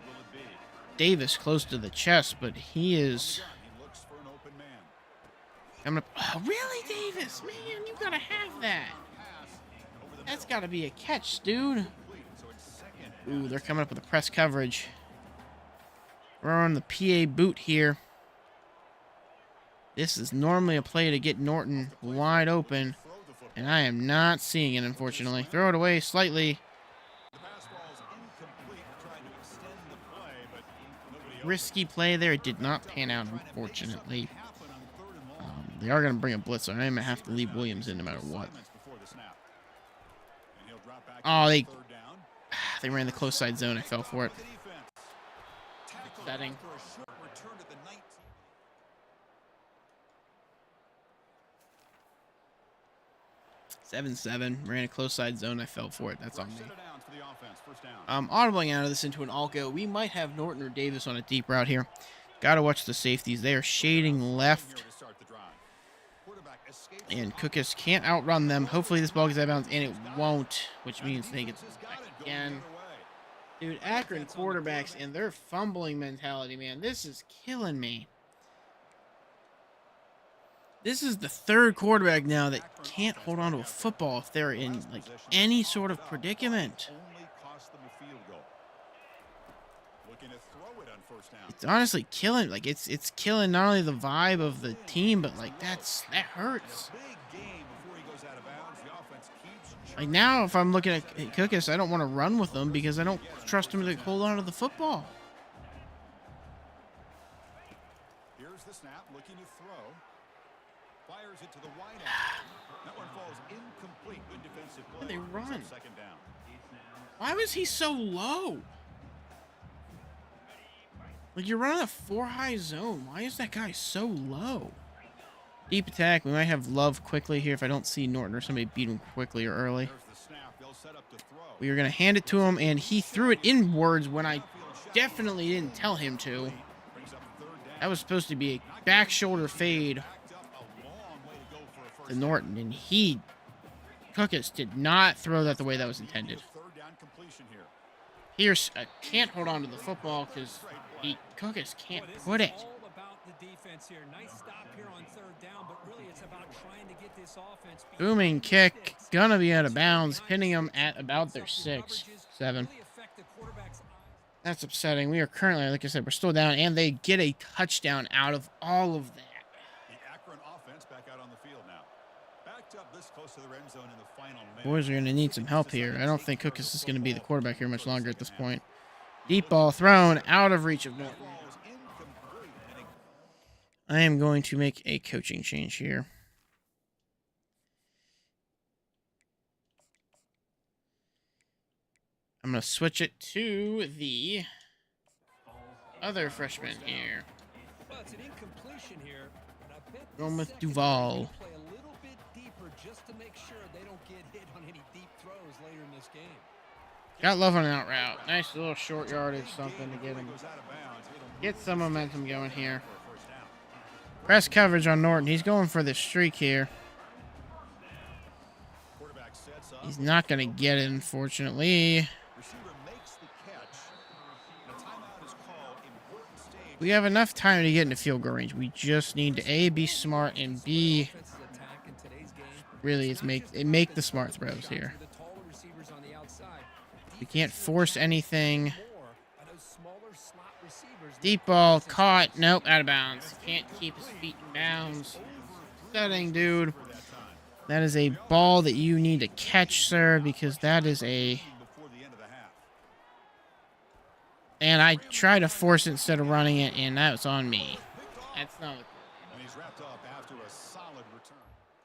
Davis close to the chest, but he is coming up. Oh, really, Davis? Man, you gotta have that. That's gotta be a catch, dude. Ooh, they're coming up with a press coverage. We're on the PA boot here. This is normally a play to get Norton wide open, and I am not seeing it, unfortunately. Throw it away slightly. Risky play there. It did not pan out, unfortunately. They are going to bring a blitz, so I'm going to have to leave Williams in no matter what. Oh, they ran the close side zone. I fell for it. Setting. Seven. Ran a close side zone. I fell for it. That's on me. Audibling out of this into an all-go. We might have Norton or Davis on a deep route here. Got to watch the safeties. They are shading left. And Cookus can't outrun them. Hopefully this ball gets out of bounds, and it won't, which means they get back again. Dude, Akron quarterbacks and their fumbling mentality, man. This is killing me. This is the third quarterback now that can't hold on to a football if they're in like any sort of predicament. It's honestly killing. Like it's killing not only the vibe of the team, but like that hurts. Like now, if I'm looking at Cookus, I don't want to run with them because I don't trust him to hold on to the football. Here's the snap, looking to throw. Fires it to the wide out. That one falls incomplete. Good defensive play. They run. Second down. Why was he so low? Like, you're running a 4-high zone. Why is that guy so low? Deep attack. We might have Love quickly here if I don't see Norton or somebody beat him quickly or early. We are going to hand it to him, and he threw it inwards when I definitely didn't tell him to. That was supposed to be a back shoulder fade to Norton, and Cookus did not throw that the way that was intended. Pierce can't hold on to the football because Cookus can't put it. defense here. Nice stop here on third down, but really it's about trying to get this offense. Booming kick, gonna be out of bounds, pinning them at about their 6, 7. That's upsetting. We are currently, like I said, we're still down, and they get a touchdown out of all of that. The Akron offense back out on the field now. Backed up this close to the red zone in the final minute. Boys are going to need some help here. I don't think Cook is going to be the quarterback here much longer at this point. Deep ball thrown out of reach of Norton. I am going to make a coaching change here. I'm going to switch it to the other freshman here. Well, it's an incompletion here, but I bet Going with the Duval. play a little bit deeper just to make sure they don't get hit on any deep throws later in this game. Got love on an out route. Nice little short yardage, something to get some momentum going here. Press coverage on Norton. He's going for the streak here. He's not going to get it, unfortunately. We have enough time to get into field goal range. We just need to A, be smart, and B, really is make the smart throws here. We can't force anything. Deep ball caught. Nope, out of bounds. Can't keep his feet in bounds. Setting, dude. That is a ball that you need to catch, sir, because that is a... And I tried to force it instead of running it, and that was on me. That's not...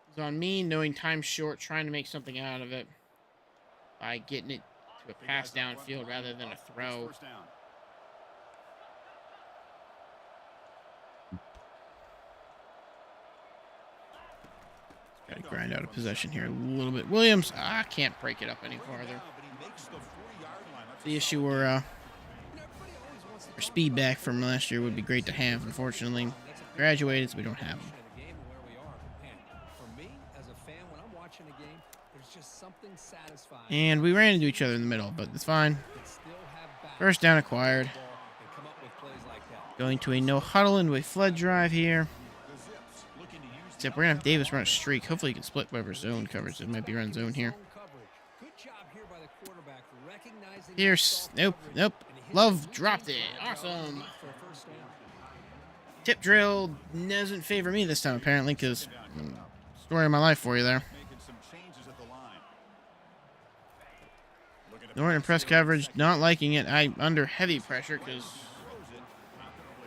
It's on me, knowing time's short, trying to make something out of it by getting it to a pass downfield rather than a throw. Got to grind out a possession here a little bit. Williams, can't break it up any farther. The issue where our speed back from last year would be great to have. Unfortunately, graduated, so we don't have him. And we ran into each other in the middle, but it's fine. First down acquired. Going to a no huddle into a flood drive here. Except we're going to have Davis run a streak. Hopefully he can split whatever zone coverage. It might be run zone here. Pierce. Nope. Love dropped it. Awesome. Tip drill doesn't favor me this time, apparently, because story of my life for you there. Norton press coverage, not liking it. I'm under heavy pressure because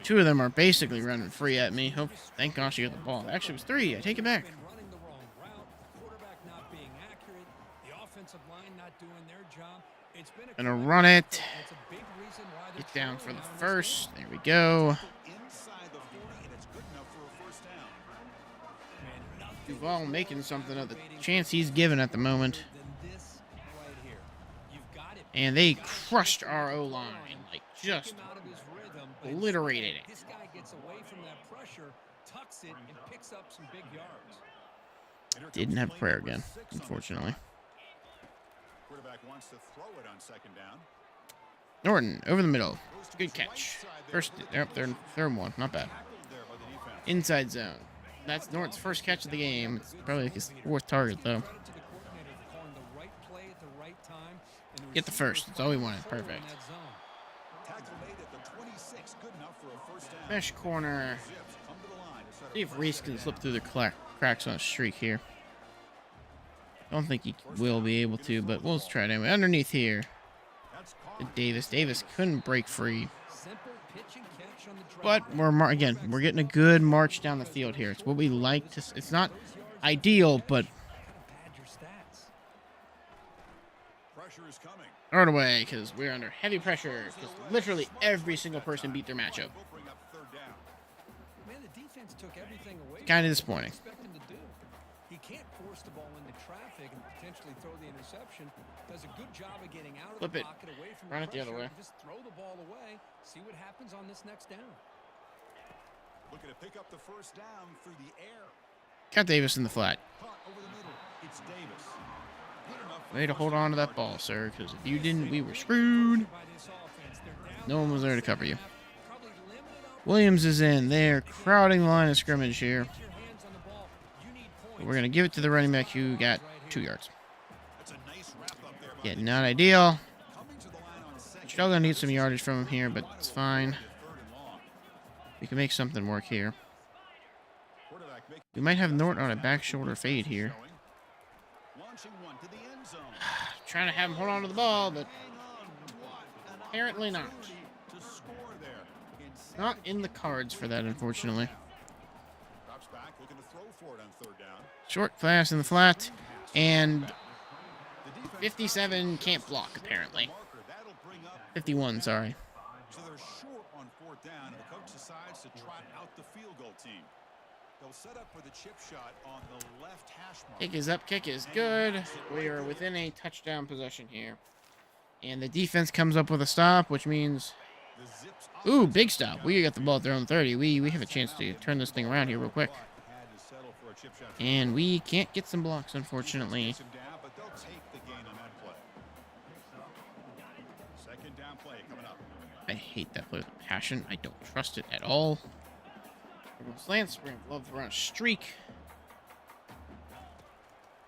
two of them are basically running free at me. Thank gosh you got the ball. Actually, it was 3. I take it back. Gonna run it. Get down for the first. There we go. Duval making something of the chance he's given at the moment. And they crushed our O-line. Like, just obliterated it. This guy gets away from that pressure, tucks it, and picks up some big yards. Didn't have prayer again, unfortunately. Quarterback wants to throw it on second down. Norton, over the middle. Good catch. First, third one. Not bad. Inside zone. That's Norton's first catch of the game. It's probably like his 4th target, though. Get the first. That's all we wanted. Perfect. Mesh corner. See if Reese can slip through the cracks on a streak here. Don't think he will be able to, but we'll try it anyway. Underneath here. Davis. Davis couldn't break free. But we're getting a good march down the field here. It's what we like to. It's not ideal, but right away because we're under heavy pressure. Because literally every single person beat their matchup. Kind of disappointing. He can't force the ball into traffic and potentially throw the interception. Does a good job of getting out of the pocket away from Run it the other way. Just throw the ball away. See what happens on this next down. Looking to pick up the first down through the air. Got Davis in the flat. Over the middle. It's Davis. Way to hold on to that ball, sir, because if you didn't, we were screwed. No one was there to cover you. Williams is in. They're crowding the line of scrimmage here. We're going to give it to the running back who got 2 yards. Yeah, not ideal. Still going to need some yardage from him here, but it's fine. We can make something work here. We might have Norton on a back shoulder fade here. Trying to have him hold on to the ball, but apparently not. Not in the cards for that, unfortunately. Short pass in the flat, and 57 can't block, apparently. 51, sorry. So they're short on 4th down, and the coach decides to trot out the field goal team. They'll set up for the chip shot on the left hash mark. Kick is up, kick is good. We are within a touchdown possession here. And the defense comes up with a stop, which means... Ooh, big stop. We got the ball at their own 30. We have a chance to turn this thing around here real quick. And we can't get some blocks, unfortunately. I hate that play with passion. I don't trust it at all. Slants. We're going to love to run a streak.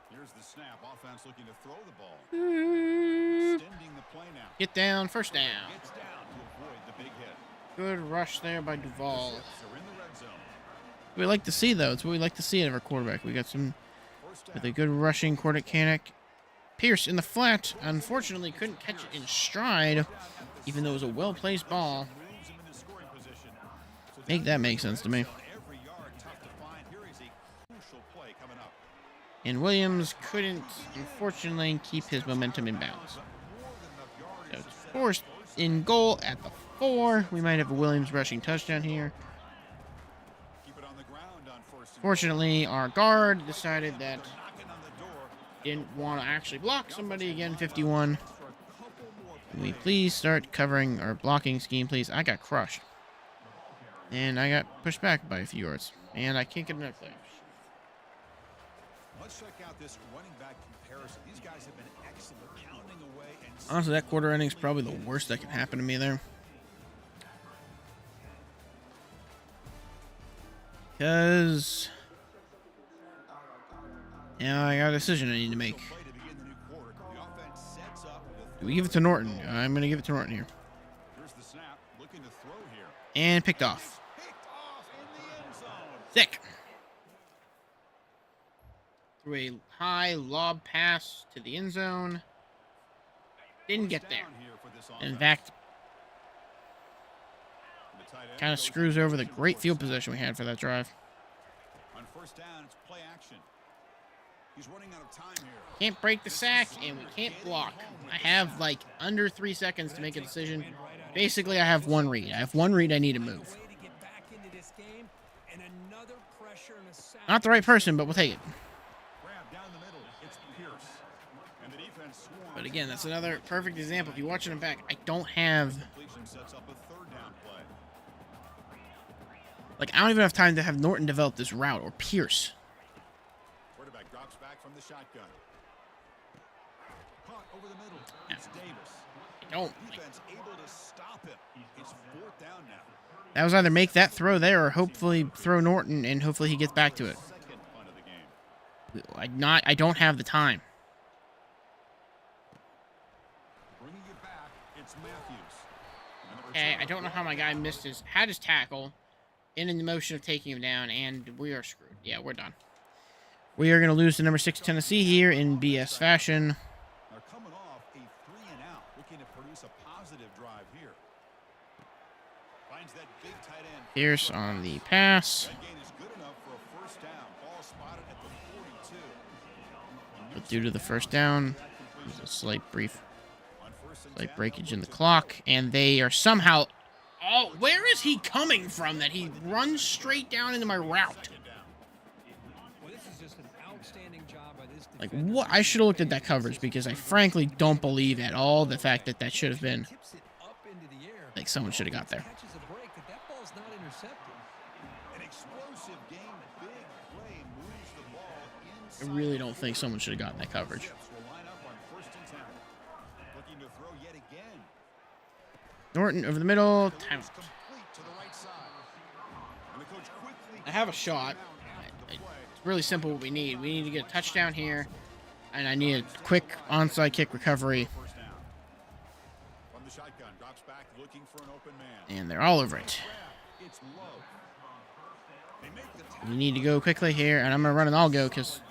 Here's the snap. Offense looking to throw the ball. Extending the play now. Get down. First down. Gets down to avoid the big hit. Good rush there by Duvall. They're in the red zone. We like to see, though. It's what we like to see out of our quarterback. We got some with a good rushing quarterback. Pierce in the flat. Unfortunately, couldn't catch it in stride, even though it was a well-placed ball. That makes sense to me. And Williams couldn't, unfortunately, keep his momentum in bounds. So it's forced in goal at the 4. We might have a Williams rushing touchdown here. Fortunately, our guard decided that didn't want to actually block somebody again. 51. Can we please start covering our blocking scheme, please? I got crushed. And I got pushed back by a few yards. And I can't get another play. Let's check out this running back comparison. These guys have been excellent pounding away and honestly, that quarter ending is probably the worst that can happen to me there. Because now I got a decision I need to make. Do we give it to Norton? I'm going to give it to Norton here. And picked off. Sick. Through a high lob pass to the end zone. Didn't get there. In fact, kind of screws over the great field position we had for that drive. On first down, it's play action. He's running out of time here. Can't break the sack, and we can't block. I have like under 3 seconds to make a decision. Basically, I have one read. I have one read I need to move. Not the right person, but we'll take it. But again, that's another perfect example. If you're watching them back, I don't have... Like, I don't even have time to have Norton develop this route, or Pierce. Quarterback drops back from the shotgun. Caught over the middle. It's Davis. I don't. Defense able to stop him. It's 4th down now. That was either make that throw there, or hopefully throw Norton, and hopefully he gets back to it. Second punt of the game. I don't have the time. Bringing it back, it's Matthews. Okay, I don't know how my guy had his tackle in the motion of taking him down, and we are screwed. Yeah, we're done. We are going to lose to number 6 Tennessee here in BS fashion. They're coming off a 3-and-out, looking to produce a positive drive here. Finds that big tight end. Pierce on the pass. That gain is good enough for a first down. Ball spotted at the 42. But due to the first down, there's a slight breakage in the clock, and they are somehow... Oh, where is he coming from that he runs straight down into my route? Like, what? I should have looked at that coverage, because I frankly don't believe at all the fact that that should have been... Like, someone should have got there. I really don't think someone should have gotten that coverage. Norton over the middle. Time. I have a shot. It's really simple what we need. We need to get a touchdown here, and I need a quick onside kick recovery. From the shotgun, drops back, looking for an open man. And they're all over it. It's low. They make the We need to go quickly here, and I'm going to run an all go because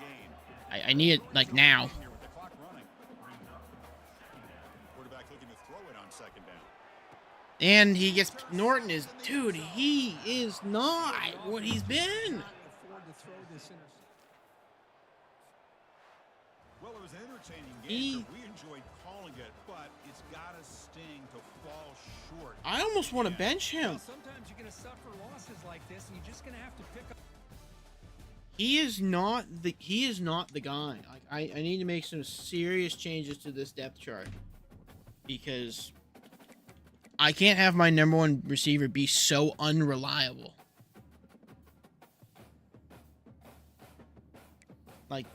I need it, like, now. here with the clock running. Quarterback looking to throw it on second down. And he gets... Norton is... Dude, he is not what he's been. Afford to throw this interception. Well, it was an entertaining game. He- We enjoyed calling it, but it's got to sting to fall short. I almost want to bench him. Well, sometimes you're going to suffer losses like this, and you're just going to have to pick up. He is not the guy. Like, I need to make some serious changes to this depth chart because I can't have my number one receiver be so unreliable. Like,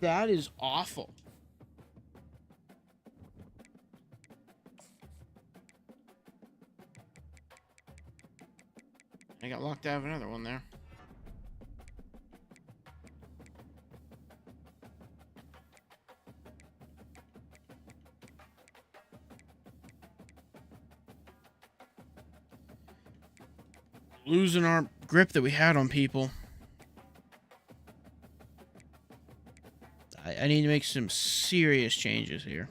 that is awful. I got locked out of another one there. Losing our grip that we had on people. I need to make some serious changes here.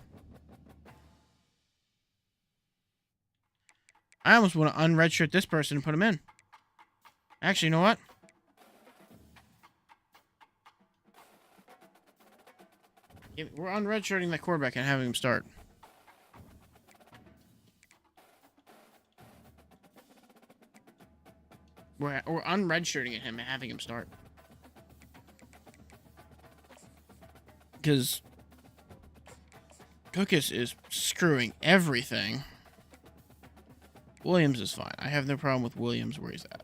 I almost want to unredshirt this person and put him in. Actually, you know what? We're unredshirting that quarterback and having him start. We're unredshirting him and having him start. Because Cookus is screwing everything. Williams is fine. I have no problem with Williams where he's at.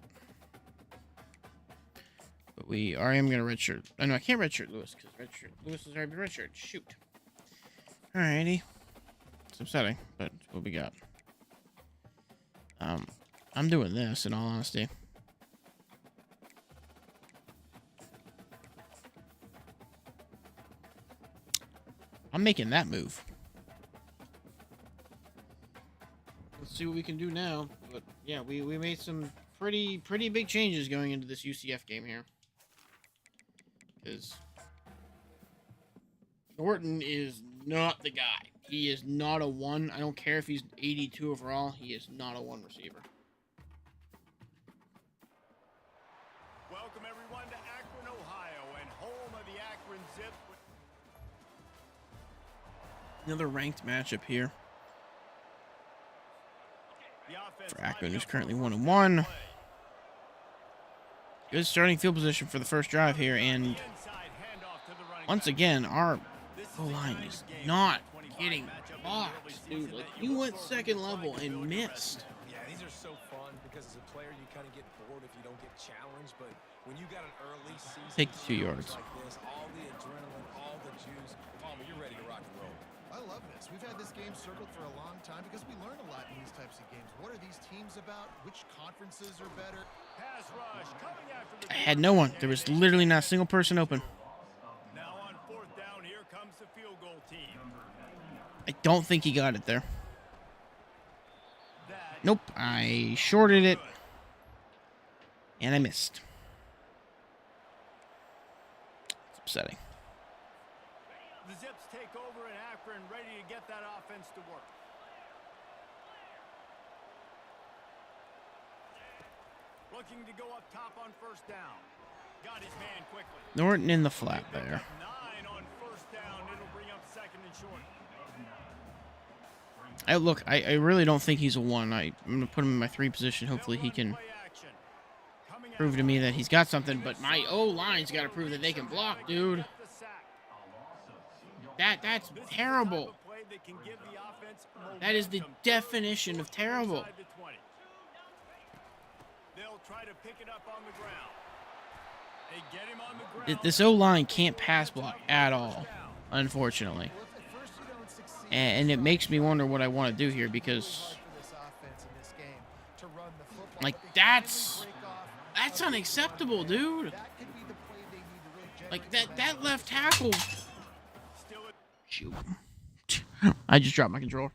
But I am going to redshirt. Oh, no, I can't redshirt Lewis because Lewis has already been redshirt. Shoot. Alrighty. It's upsetting, but what we got. I'm doing this in all honesty. I'm making that move. Let's see what we can do now. But yeah, we made some pretty big changes going into this UCF game here. Because Norton is not the guy. He is not a one. I don't care if he's 82 overall. He is not a one receiver. Welcome everyone to Akron, Ohio, and home of the Akron Zips. Another ranked matchup here for Akron, who's currently 1-1. Good starting field position for the first drive here, and once again, our O-line is not getting blocked, dude. Like, you went second level and missed. Yeah, these are so fun because as a player you kind of get bored if you don't get challenged, but when you got an early season Take the 2 yards. like this, all the adrenaline, all the juice, Palmer, you're ready to rock and roll. I love this. We've had this game circled for a long time because we learn a lot in these types of games. What are these teams about? Which conferences are better? Pass rush coming after the I had no one. There was literally not a single person open. Now on fourth down, here comes the field goal team. I don't think he got it there. That Nope, I shorted it, and I missed. It's upsetting. the Zips take over in Akron, ready to get that offense to work. Looking to go up top on first down. Got his man quickly. Norton in the flat Picked there. up 9 on first down. It'll bring up second and short. I really don't think he's a one. I'm going to put him in my 3 position. Hopefully he can Play action. Coming prove out to me that he's got something, but my O-line's got to prove that they can block, dude. the sack. That's This is the terrible. type of play that can give the offense That is the momentum. definition of terrible. Inside the 20. They'll try to pick it up on the ground. They get him on the ground. This O-line can't pass block at all, unfortunately. Well, if at first you don't succeed, And it makes me wonder what I want to do here because, for this offense in this game to run the football. like, But they finally that's break off That's unacceptable, dude. That could be the play they need to really Like generate that left tackle. Still a Shoot. I just dropped my controller.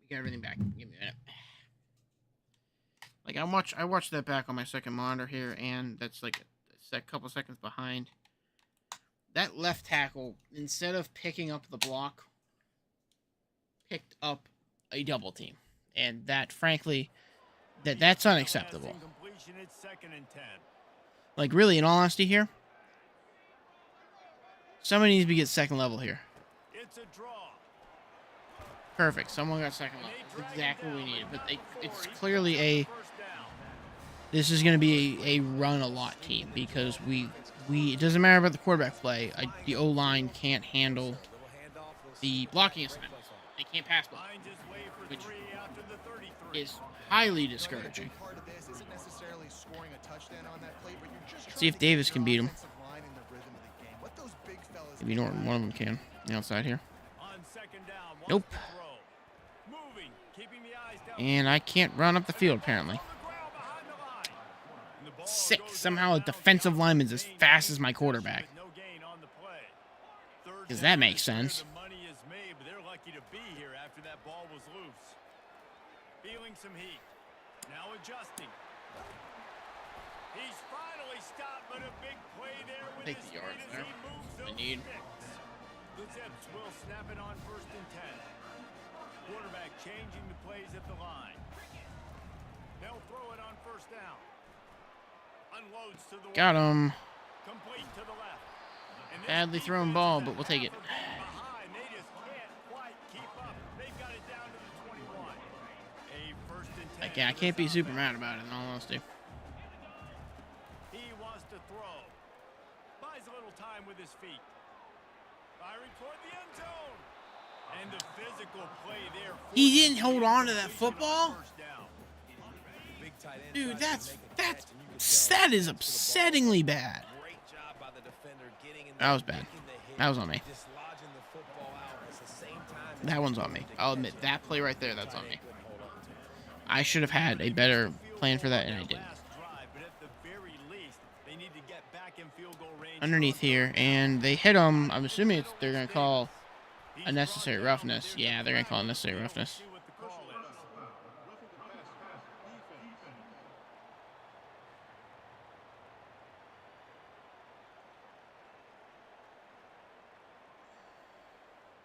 We got everything back. Give me a minute. Like I watched that back on my second monitor here, and that's like a couple seconds behind. That left tackle, instead of picking up the block, picked up a double team, and that, frankly, that's unacceptable. incompletion. It's 2nd and 10. Like, really, in all honesty, here, somebody needs to get second level here. It's a draw. Perfect. Someone got second level. That's exactly what we needed. But it's clearly a. This is going to be a run a lot team because we it doesn't matter about the quarterback play. The O line can't handle the blocking assignments. They can't pass block, which is highly discouraging. part of this isn't necessarily scoring a touchdown on that play, but you're just See if Davis can beat him. offensive line in the rhythm of the game. What those big fellas Maybe one of them can. The outside here. On 2nd down. Nope. Moving, keeping the eyes down. And I can't run up the field, apparently. Sick. Somehow a defensive lineman's as fast as my quarterback. Because that makes sense. The money is made, but they're lucky to be here after that ball was loose. Feeling some heat. Now adjusting. He's finally stopped, but a big play there with Take his the yards feet as there. he moves I those need. sticks. The Zips will snap it on 1st and 10. Quarterback changing the plays at the line. They'll throw it on 1st down. Unloads to the Got him. complete to the left. And this Badly thrown defense ball, is but we'll take it. behind. They just can't quite keep up. They've got it down to the 21. A 1st and 10. Again, I can't be super mad about it, in all honesty. He wants to throw. Buys a little time with his feet. Firing toward the end zone. And the physical play there. He didn't hold on to that football? First down. Big tight end Dude, tries to that make a catch, and you can that is upsettingly bad. great job by the defender getting in That there, was bad. making the hit, That was on me. dislodging the football out at the same time. That one's on me. I'll admit, that play right there, that's on me. Couldn't hold on to it. I should have had a better plan for that, and I didn't. Last drive, but at the very least, they need to get back in field goal range. Underneath here, and they hit him. I'm assuming they're going to call unnecessary roughness. Yeah, they're going to call unnecessary roughness. See what the call is.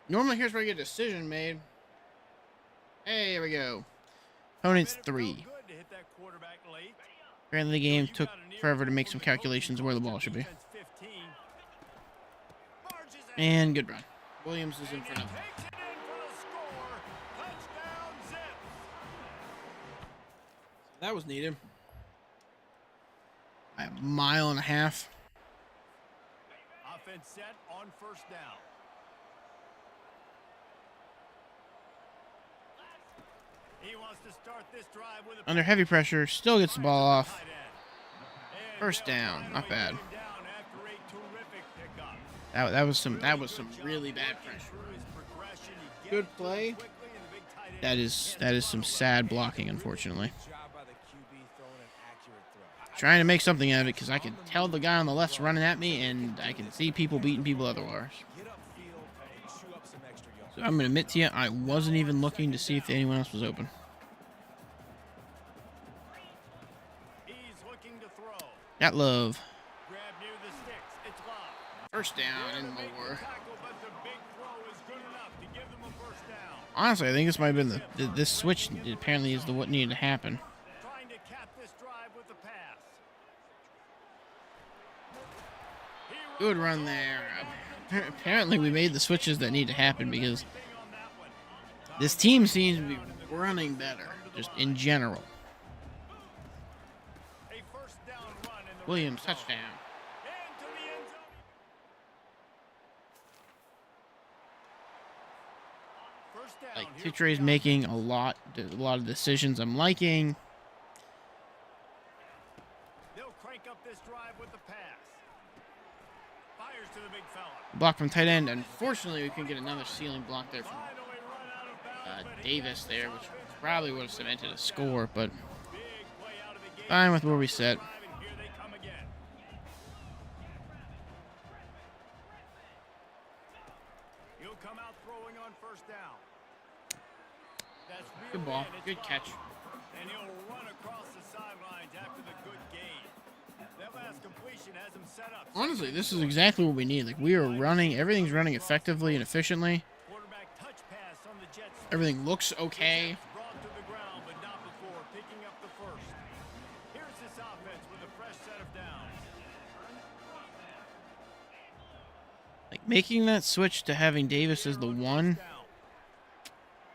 Normally, here's where I get a decision made. Hey, here we go. Opponent's 3. Good to hit that quarterback late. Apparently, the game took forever to make some calculations of where the ball should be. Defense 15. Barges in. And good run. Williams is in front of him. Takes it in for the score. Touchdown, Zips. That was needed. By a mile and a half. Offense set on 1st down. He wants to start this drive with a Under heavy pressure, still gets the ball off. tight end. And First they'll down, not finally bad. get him down after a terrific pickup. That was some really bad pressure. Through his progression, he Good gets to it play. quickly, and the big tight end That is some sad blocking, unfortunately. Good job by the QB throwing an accurate throw. Trying to make something out of it because I can tell the guy on the left's running at me, and I can see people beating people otherwise. Get upfield and chew up some extra yards. So I'm gonna admit to you, I wasn't even looking to see if anyone else was open. He's looking to throw. Got love. Grab near the sticks. It's Love. First down and Make the more. tackle, but the big throw is good enough to give them a first down. Honestly, I think this might have been this switch. Apparently, is what needed to happen. Trying to cap this drive with the pass. He Good run there. Apparently, we made the switches that need to happen because on that one. this team seems to be running better, just in general. A first down run in the Williams, red zone. touchdown. Into the end zone. Titray's making a lot of decisions I'm liking. They'll crank up this drive with the pass. Fires to the big fella. Block from tight end. Unfortunately, we couldn't get another ceiling block there from Finally run out of bounds, but he Davis gets the there, which offense probably would have cemented a score, but big play out of the gate. fine with where we sit. Drive, and here they come again. He'll come out throwing on first down. That's Good ball. Good catch. And he'll run across the sidelines after the good gain. That last completion has him set up. Honestly, this is exactly what we need. Like, we are running, everything's running effectively and efficiently. Quarterback touch pass on the Jets. Everything looks okay. Brought to the ground, but not before picking up the first. Here's this offense with a fresh set of downs. Like, making that switch to having Davis as the one.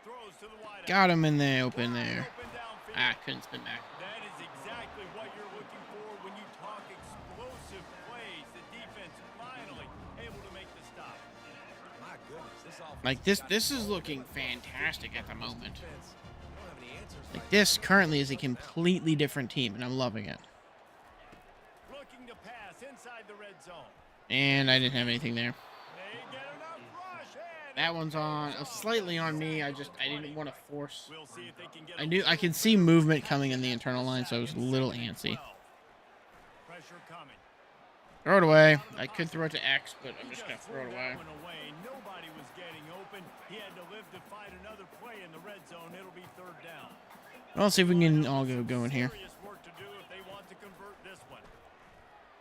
Throws to the wide Got him in there, open there. open downfield. Ah, couldn't spin back. That is exactly what you're looking for when you talk explosive plays. The defense finally able to make the stop. My goodness, this offense Like, this is looking fantastic at the moment. defense, they don't have any answers Like, this currently is a completely different team, and I'm loving it. Looking to pass inside the red zone. And I didn't have anything there. They get enough rush, and That one's on, slightly on me. I didn't want to force. we'll see if they can get I could see movement coming in the internal line, so I was a little antsy. pressure coming. Throw it away. I could throw it to X, but I'm just going to throw it away. That one away. Nobody was getting open. He had to live to fight another play in the red zone. It'll be third down. Well, let's see if we can all go going here. Serious work to do if they want to convert this one.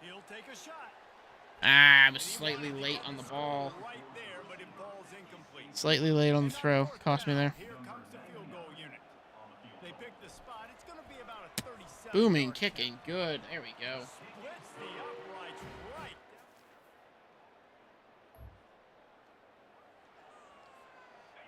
He'll take a shot. Ah, I was slightly late on the ball. Right there, but it falls incomplete. Slightly late on the throw. Cost me there. Here comes the field goal unit. They pick the spot. It's going to be about a 37. Booming, kicking. Good. There we go. Splits the uprights right.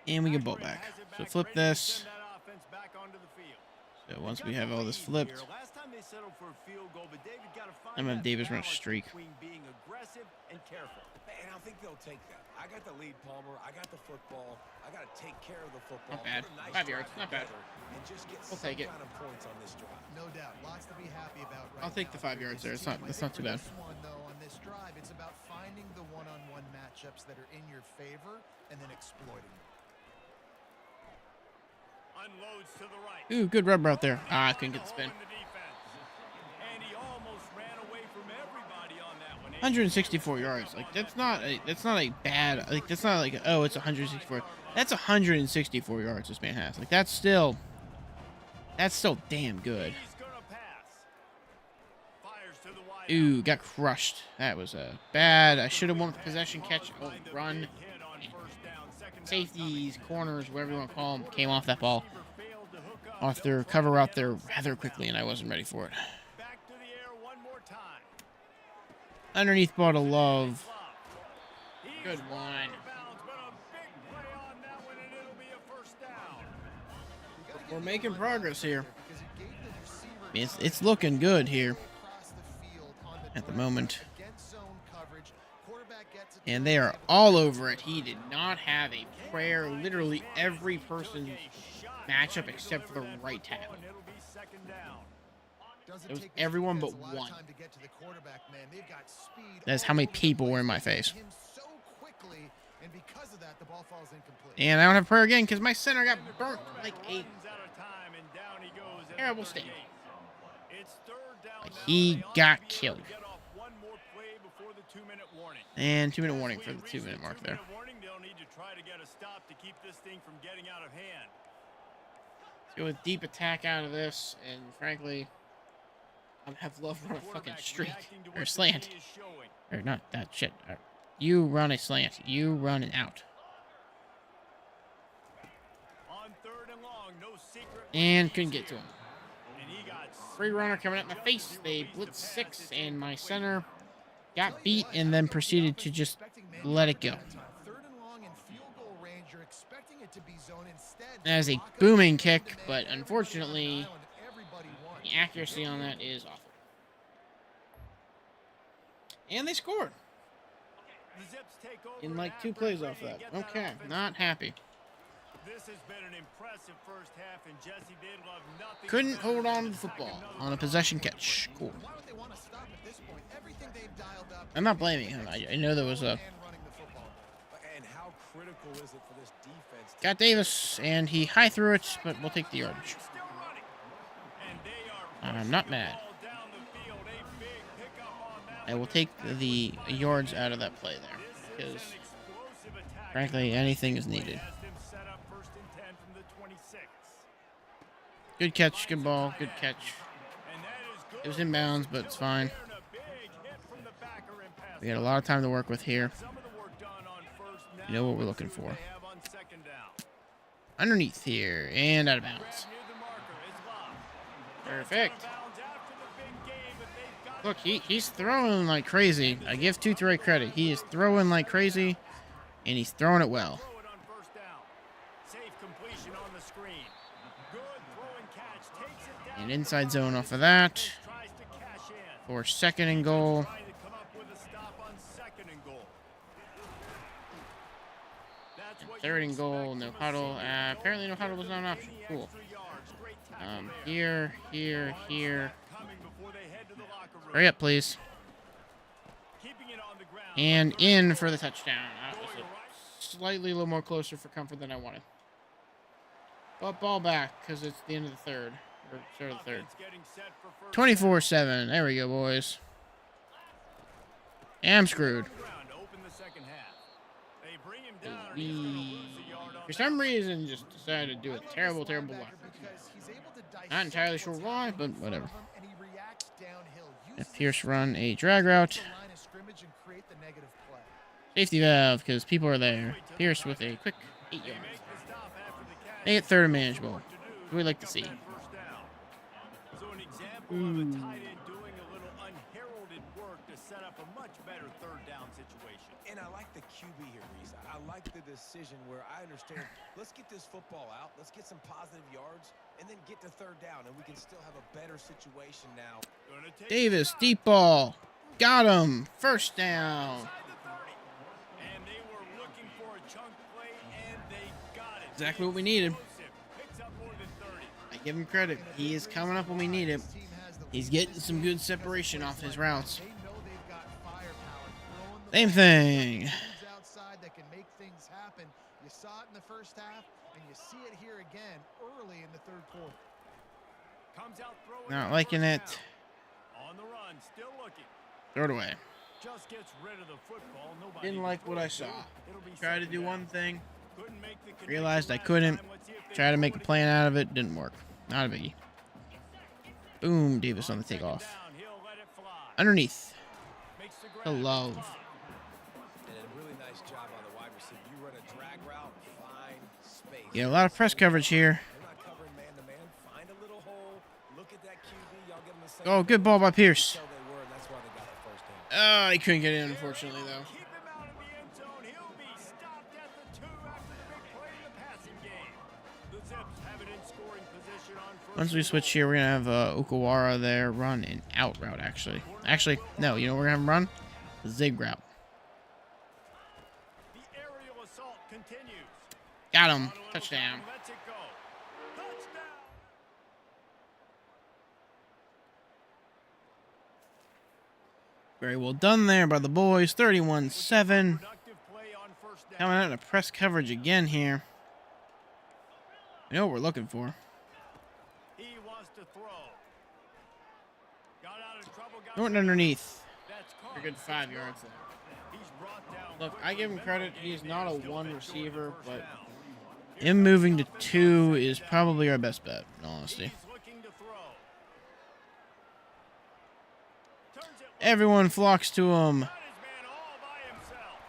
And we can bowl back. So flip this. Send that offense back onto the field. So once we have all this flipped, Last time they settled for a field goal, but David got to find I'm gonna have that Davis run a balance streak. between being aggressive and careful. And I think they'll take that. I got the lead, Palmer. I got the football. I got to take care of the football. Not bad. Put a nice 5 yards. drive Not bad. together And just get We'll some take it. kind of points on this drive. No doubt. Lots to be happy about right I'll take now the 5 for yards this there. team. That's not too bad. This one, though, on this drive, it's about finding the one-on-one matchups that are in your favor and then exploiting them. Unloads to the right. Ooh, good rub route there. Ah, I couldn't get the spin. In the defense. And he almost ran away from everybody on that one. 164 yards. Like, that's not a bad, like, that's not like, oh, it's 164. That's 164 yards this man has. Like, that's still damn good. He's gonna pass. Fires to the wide Ooh, got crushed. That was bad. I should have won with the possession catch. Oh, Find the run. big hit on first down. Second down Safeties, corners, whatever you want to call them, came off that ball. failed to hook up. Off their cover route there rather quickly, and I wasn't ready for it. Back to the air one more time. Underneath ball to Love. He's Good run one. out of bounds, but a big play on that one, and it'll be a first down. We're making progress here. Because it gave the receiver I mean, it's looking good here across the field on the at the drive moment. against zone coverage. Quarterback gets it to And the they are right. all over it. He did not have a prayer. Literally every person's matchup except for the right tackle. And it'll be second down. Doesn't It was take this everyone defense but a lot of one. time to get to the quarterback, man. They've got speed That's all how many over the people were in place. my They face. hit him so quickly, and because of that, the ball falls incomplete. And I don't have prayer again because my center got burnt like a Runs out of time, and down he goes at terrible 38. state. It's third down now, He and they ought to got be able killed. to get off one more play before the 2-minute warning. And 2-minute warning As for we the reach 2-minute mark there. 2-minute warning, they'll need to try to get a stop to keep this thing from getting out of hand. Let's go with deep attack out of this, and frankly, I have Love run a fucking Quarterback streak reacting to what or the slant, play is showing. or not that shit. You run a slant. You run an out. On third and long, no secret And leads couldn't get to here. him. And he got Free runner coming at my face. They blitz 6, and my center got beat and then proceeded to just let it go. Third and long in field goal range, you're expecting it to be zone instead. That is a Lock up booming the kick, man, but everybody unfortunately, on the island, everybody won. the accuracy on that is awful. And they scored The Zips take over in at like 2 Akron, plays ready off to that. get Okay, offense not happy. This has been an impressive first half, and Jesse did love nothing. Couldn't hold on to the football on a possession catch. Cool. Why would they want to stop at this point? Everything they've dialed up. I'm not blaming him. I know there was a... And how critical is it for this defense? Got Davis, and he high threw it, but we'll take the yardage. I'm not mad. I will take the yards out of that play there, because, frankly, anything is needed. Good catch, good ball, good catch. It was inbounds, but it's fine. We got a lot of time to work with here. You know what we're looking for. Underneath here, and out of bounds. Perfect. Look, he's throwing like crazy. I give Toothray credit. He is throwing like crazy, and he's throwing it well. And inside zone off of that. For second and goal. And third and goal, no huddle. Apparently no huddle was not an option. Cool. Here. Hurry up, please. And in for the touchdown. That was slightly a little more closer for comfort than I wanted. But ball back, because it's the end of the third. Or start of the third. 24-7. There we go, boys. And I'm screwed. We, for some reason, just decided to do a terrible block. Not entirely sure why, but whatever. If Pierce run a drag route. Safety valve, because people are there. Pierce with a quick 8 yards. Make it third and manageable. We'd like to see. Of a tight end doing a little unheralded work to set up a much better third down situation. And I like the QB here, Reese. I like the decision where I understand, let's get this football out, let's get some positive yards, and then get to third down, and we can still have a better situation now. Davis, deep ball. Got him. First down. And they were looking for a chunk play, and they got it. Exactly what we needed. I give him credit. He is coming up when we need it. He's getting some good separation off his routes. Same thing. You saw it in the first half, and you see it here again early in the third quarter. Not liking it. On the run, still looking. Throw it away. Just gets rid of the football. Nobody Didn't like what I saw. Tried to do one thing. Couldn't make the Realized I couldn't. Tried to make a plan out of it. Didn't work. Not a biggie. Boom. Davis on the takeoff. Underneath. The love. And a really nice job on the wide receiver. You run a drag route, find space. Yeah, a lot of press coverage here. They're not covering man-to-man. Find a little hole. Look at that QB. Y'all get him the same. Oh, good ball by Pierce. They were, and that's why they got the first down. He couldn't get in, unfortunately, though. Keep him out of the end zone. He'll be stopped at the 2 after the big play in the passing game. The Zips have it in scoring position on first. Once we switch here, we're going to have Okawara there run an out route, actually. Actually, no, you know what we're going to have him run? The zig route. The aerial assault continues. Got him. Touchdown. Lets it go. Touchdown. Very well done there by the boys. 31-7. Productive play on first down. Coming out of press coverage again here. We know what we're looking for. He wants to throw. Got out of trouble. Norton underneath. That's For a caught. good 5 yards there. He's brought down. Look, I give him credit. He is not a one receiver, but him moving to 2 is probably our best bet, in all honesty. He's looking to throw. Turns it. Everyone flocks to him. Got his man all by himself.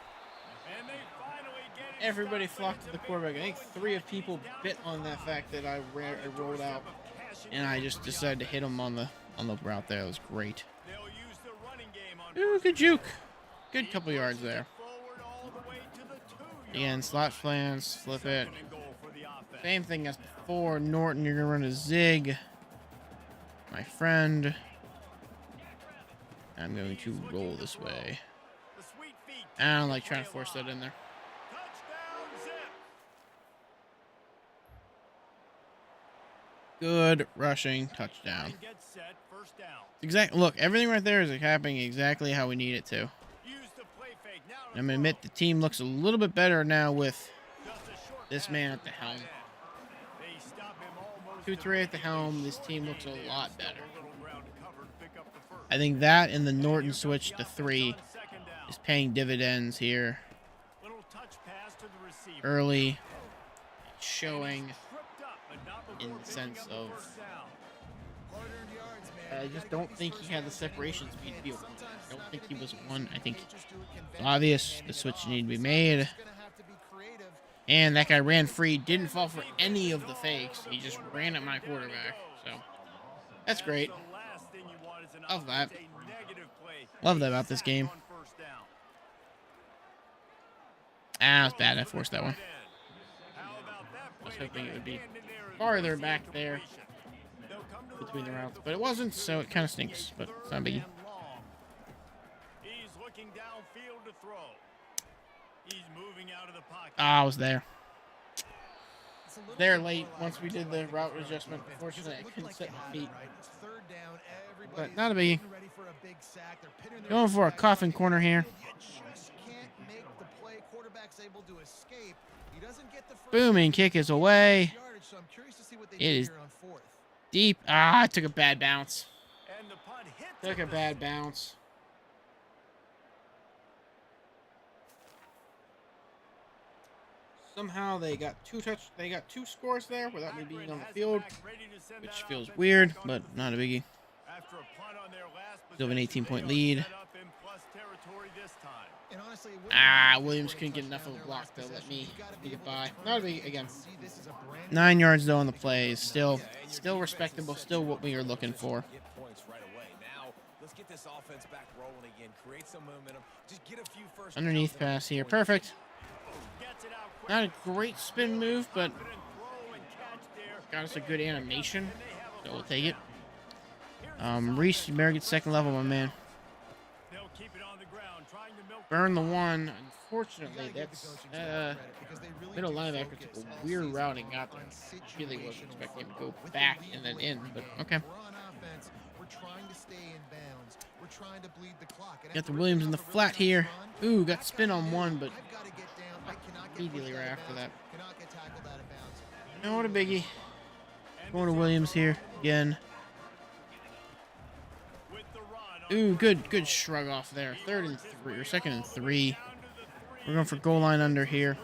And they finally get it. Everybody flocked to the quarterback. I think 3 of people bit on that fact that I rolled out, and I just decided to hit him on the route there. It was great. They'll use the running game on Ooh, good juke. Good couple yards there. forward all the way to the 2. Again, slot plans, flip it. And goal for the offense. Same thing as before. Norton, you're going to run a zig. My friend. I'm going to roll this way. The sweet feet. I don't like trying to force that in there. Touchdown Zips. Good rushing touchdown. And get set, first down. Look, everything right there is happening exactly how we need it to. Use the play fake. Now to I'm gonna throw. admit the team looks a little bit better now with Just a short this pass man to at the helm. tight end. They stop him almost 2-3 at the immediately. helm. This Short team gain looks a there. lot Still better. a little ground to cover to pick up the first. I think that and the Norton And here comes switch the to offense 3 on second down. is paying dividends here Little touch pass to the receiver. early, showing Tripped up, but not in before the picking sense up the of first down. Hard-earned yards, man. I You just gotta don't get think these he first had the downs separation where speed you to be can. able to do that. Sometimes I don't it's think not he gonna was be one. easy. I think They just do it it's conventionally, obvious handing the it switch off. needed to be Some made. guys gonna have to be creative. And that guy ran free, didn't fall for any of the fakes. He just ran at my quarterback. So that's great. The last thing you want is an Love that. offense, a negative play. Love that A about this sack game. on first down. Ah, it was bad. I forced that one. How about that I was play to hoping get it would a be hand in there and farther force the back there incompletion. They'll come to the between the line routes, at but it wasn't, so it kind of stinks. But it's not a biggie. third and long. He's looking downfield to throw. He's moving out of the pocket. Ah, I was there. It's a little There bit late more once we did the like route a adjustment. defense, Unfortunately, I because it couldn't looked set like my they feet. had it, right? It's third down. But Everybody's not a biggie. getting ready for a big sack. They're pinning their Going for a quarterback coffin down. corner here. You just can't make the play. Quarterback's able to escape. He doesn't get the first Booming kick is away. yardage, so I'm curious to see what they It do is here on fourth. deep. Ah, I took a bad bounce. And the punt hits Took at a the bad bounce. Somehow they got two scores there without me being on the field, which feels weird, but not a biggie. After a punt on their last Still have an possession, 18-point they are lead. set up in plus territory this time. And honestly, it wouldn't Ah, matter if they Williams scored a couldn't get enough of touchdown a their block last to let possession. me You gotta be get able to by. turn Not a it big again. see this as a brand new 9 yards though on the play is still Yeah, and your defense respectable, has set still you what up we in are a looking position for. to get points right away. Now, let's get this offense back rolling again. Create some momentum. Just get a few first Underneath downs and pass here, points. perfect. Gets it out quick. Not a great spin move, but Confident throw and catch there. got us a good animation, And they have a so we'll first take it. down. Here's the Reese, side. you better get second level, my man. They'll keep it on the ground, trying to milk Burn the clock. one. You Unfortunately, gotta give the that's coaching staff credit because they really middle do linebacker focus took a all weird season route and long got there. on Really wasn't situational expecting him to football. go With the back lead and then late in, the but game, okay. We're on offense. We're trying to stay in bounds. We're trying to bleed the clock. And Got after the Williams in ripping the off a flat really nice here. run, Ooh, got that spin guy on knew, one, but I've got to get down. I cannot get immediately pushed right out of after bounds, that. cannot get tackled out of bounds. No, what a biggie. And Going to this Williams is here again. with the run on Ooh, first good and shrug off there. Third and 3 or second and 3. down to the 3. We're going for goal line under here.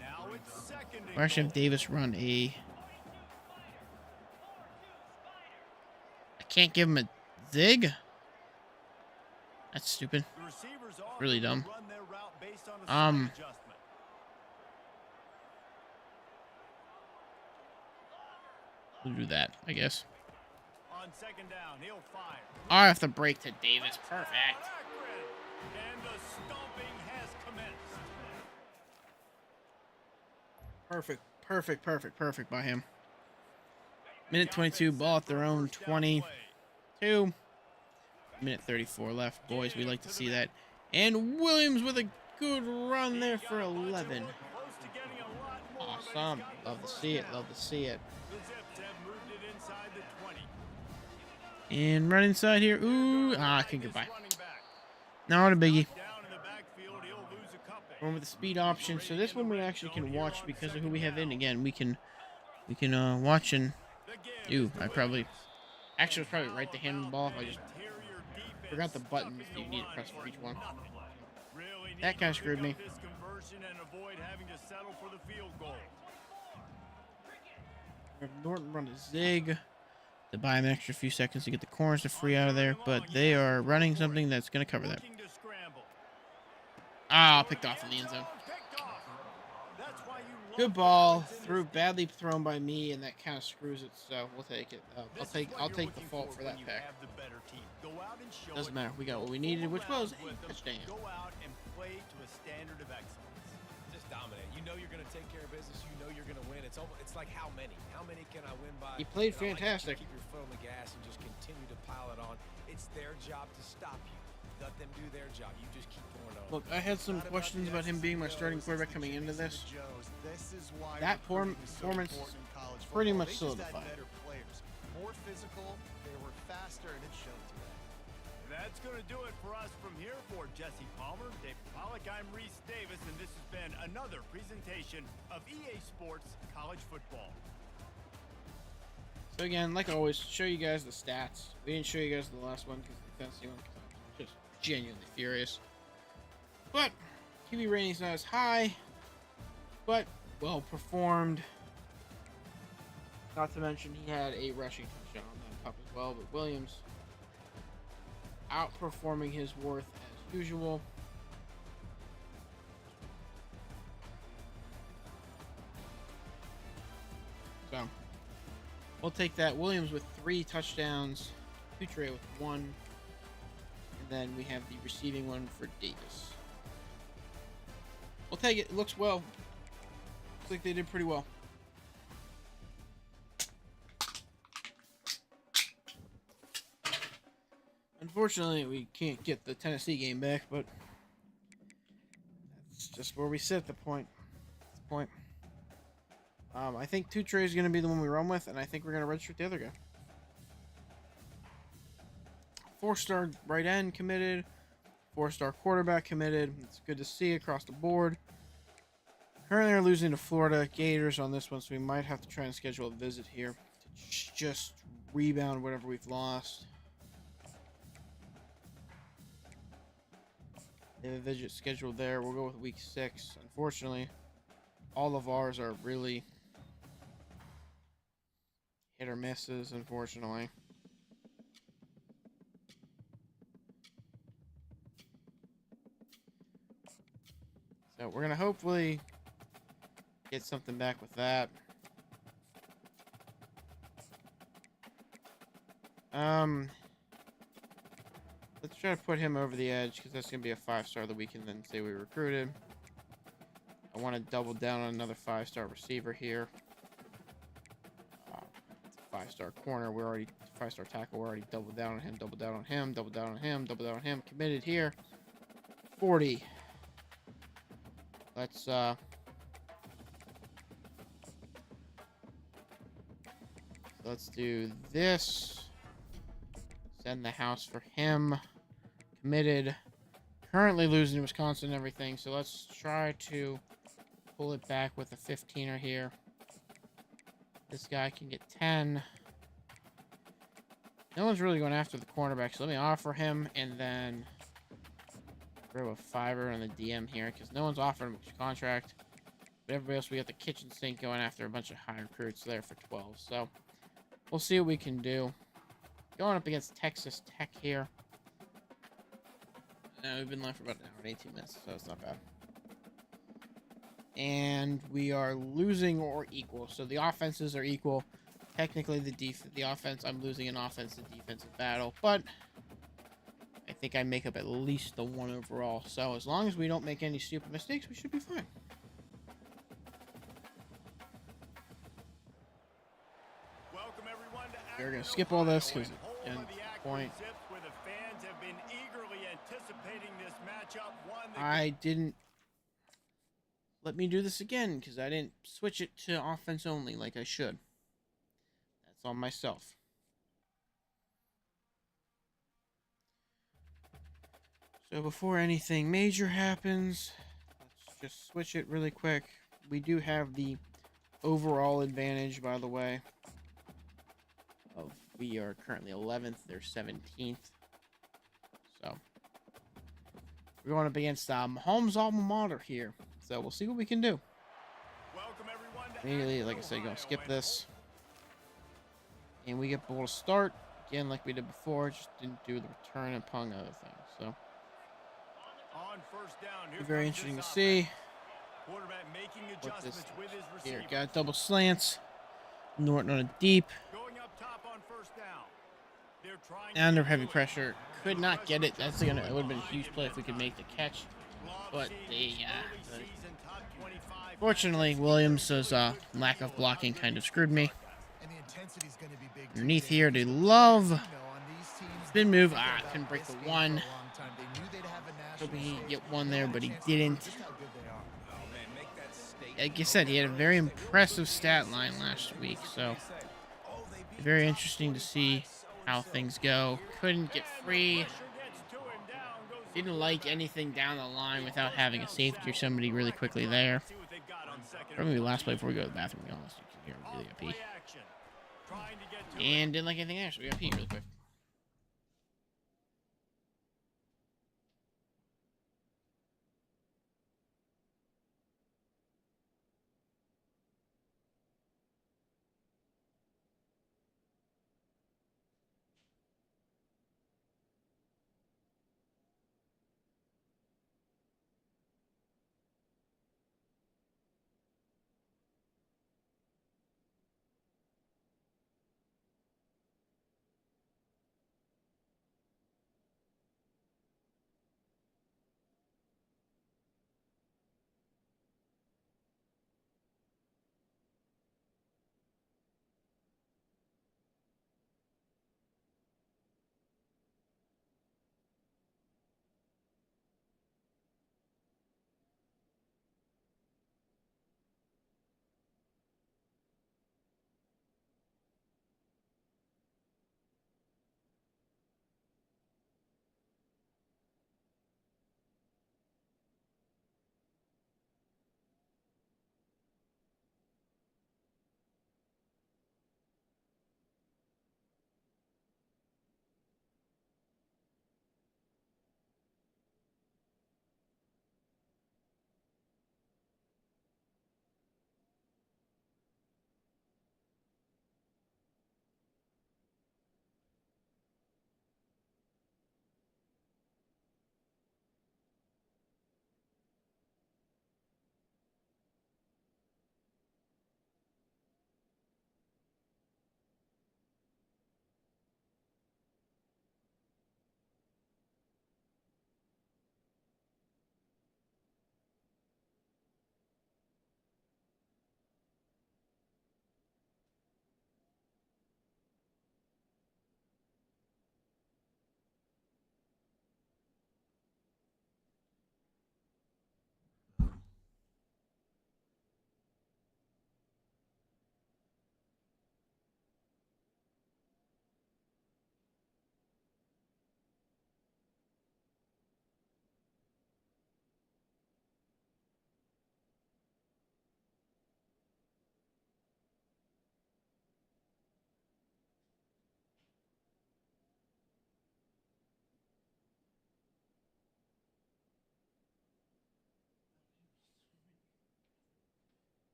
Now it's second and We're actually have goal. Davis run a. I can't give him a zig. That's stupid. The receivers often Really dumb. run their route based on a slight adjustment. We'll do that, I guess. On second down, he'll fire. I have to break to Davis. Perfect. Akron, and the stomping has commenced. Perfect by him. Minute 22, ball at their own 22. Minute 34 left, boys. We like to see that. And Williams with a good run there for 11. Awesome. Love to see it. Love to see it. The Zips have moved it inside the 20. And right inside here. Ooh. I can get by. Running back. Not a biggie. Down in the backfield, he'll lose a couple. Going with the speed option. So this one we actually can watch because of who we have in. Again, we can watch and. The give Ooh, is to I probably. Williams. Actually, it was probably right to hand the ball if I just Interior defense forgot the buttons stopping you the need to run press for each one. Really need That to guy pick screwed up me. this conversion and avoid having to settle for the field goal. Norton run a zig to buy him an extra few seconds to get the corners to free out of there, but they are running something that's going to cover that. Looking to scramble. Ah, picked off in the end zone. Picked off. That's why you love Good ball, veterans in threw this badly thrown by me, and that kind of screws it. So we'll take it. I'll take the fault for that pack. Doesn't matter. We got what we needed, which was a touchdown. Go out and play to a standard of excellence. Just dominate. You know you're going to take care of business. You know you're going to win. It's like how many? How many can I win by? He played And I like that you fantastic. keep your foot on the gas and just continue to pile it on. It's their job to stop you. Let them do their job. You just keep going over. Look, I had some questions about him being my starting quarterback coming into this. That performance pretty much solidified. More physical, they were faster, and it showed today. That's going to do it for us from here. For Jesse Palmer, Dave Pollock, I'm Reese Davis, and this has been another presentation of EA Sports College Football. So again, like always, show you guys the stats. We didn't show you guys the last one because the fantasy one, because I was just genuinely furious. But QB rating's not as high, but well performed. Not to mention he had a rushing touchdown on that pup as well. But Williams outperforming his worth as usual. So we'll take that. Williams with 3 touchdowns, Couture with 1, and then we have the receiving one for Davis. We'll take it. It looks well. Looks like they did pretty well. Unfortunately, we can't get the Tennessee game back, but that's just where we sit at the point. I think Couture is going to be the one we run with, and I think we're going to redshirt the other guy. 4-star right end committed, 4-star quarterback committed. It's good to see across the board. Currently, we're losing to Florida Gators on this one, so we might have to try and schedule a visit here to just rebound whatever we've lost. They have a visit scheduled there. We'll go with week 6. Unfortunately, all of ours are really hit or misses, unfortunately. So we're going to hopefully get something back with that. Let's try to put him over the edge because that's going to be a 5-star that we can then say we recruited. I want to double down on another 5-star receiver here. 5-star corner. We're already 5-star tackle. We're already doubled down on him. Double down on him. Double down on him. Double down on him. Committed here. 40. Let's do this. Send the house for him. Committed. Currently losing to Wisconsin and everything. So let's try to pull it back with a 15er here. This guy can get 10. No one's really going after the cornerback, so let me offer him and then throw a 5er on the DM here because no one's offering him a contract. But everybody else, we got the kitchen sink going after a bunch of high recruits there for 12. So we'll see what we can do. Going up against Texas Tech here. We've been live for about an hour and 18 minutes, so it's not bad. And we are losing or equal. So the offenses are equal. Technically, the offense, I'm losing an offense and defensive battle. But I think I make up at least the 1 overall. So as long as we don't make any stupid mistakes, we should be fine. Welcome everyone to We're going to skip all this because, again, point. Where the fans have been eagerly anticipating this matchup. I didn't let me do this again because I didn't switch it to offense only like I should. That's on myself. So before anything major happens, let's just switch it really quick. We do have the overall advantage, by the way. We are currently 11th. They're 17th. So we're going up against Mahomes' alma mater here. So we'll see what we can do. Welcome everyone to Immediately, like I said, going to skip this. And we get able to start. Again, like we did before. Just didn't do the return and pung other things. So on first down, be very interesting to see. Quarterback making What this adjustments with his here. receiver. Got double slants. Norton on a deep. Going up top on first down. They're trying Under heavy pressure. Could not get it. That's gonna. It would have been a huge play if we could make the catch. But the fortunately, Williams' lack of blocking kind of screwed me. Underneath here, they love these teams Spin move. thinking Ah, about couldn't break this the game one. for a long time. They knew they'd have a national Hoping he'd stage. get one They there, had a but he chance to prove didn't. just how good they are. Oh, man, make that statement. Like I said, he had a very impressive stat line last week, so very interesting to see how things go. Couldn't get free. Didn't like anything down the line without having a safety or somebody really quickly there. Probably last play before we go to the bathroom, to be honest. You can really got pee. And didn't like anything there, so we got pee really quick.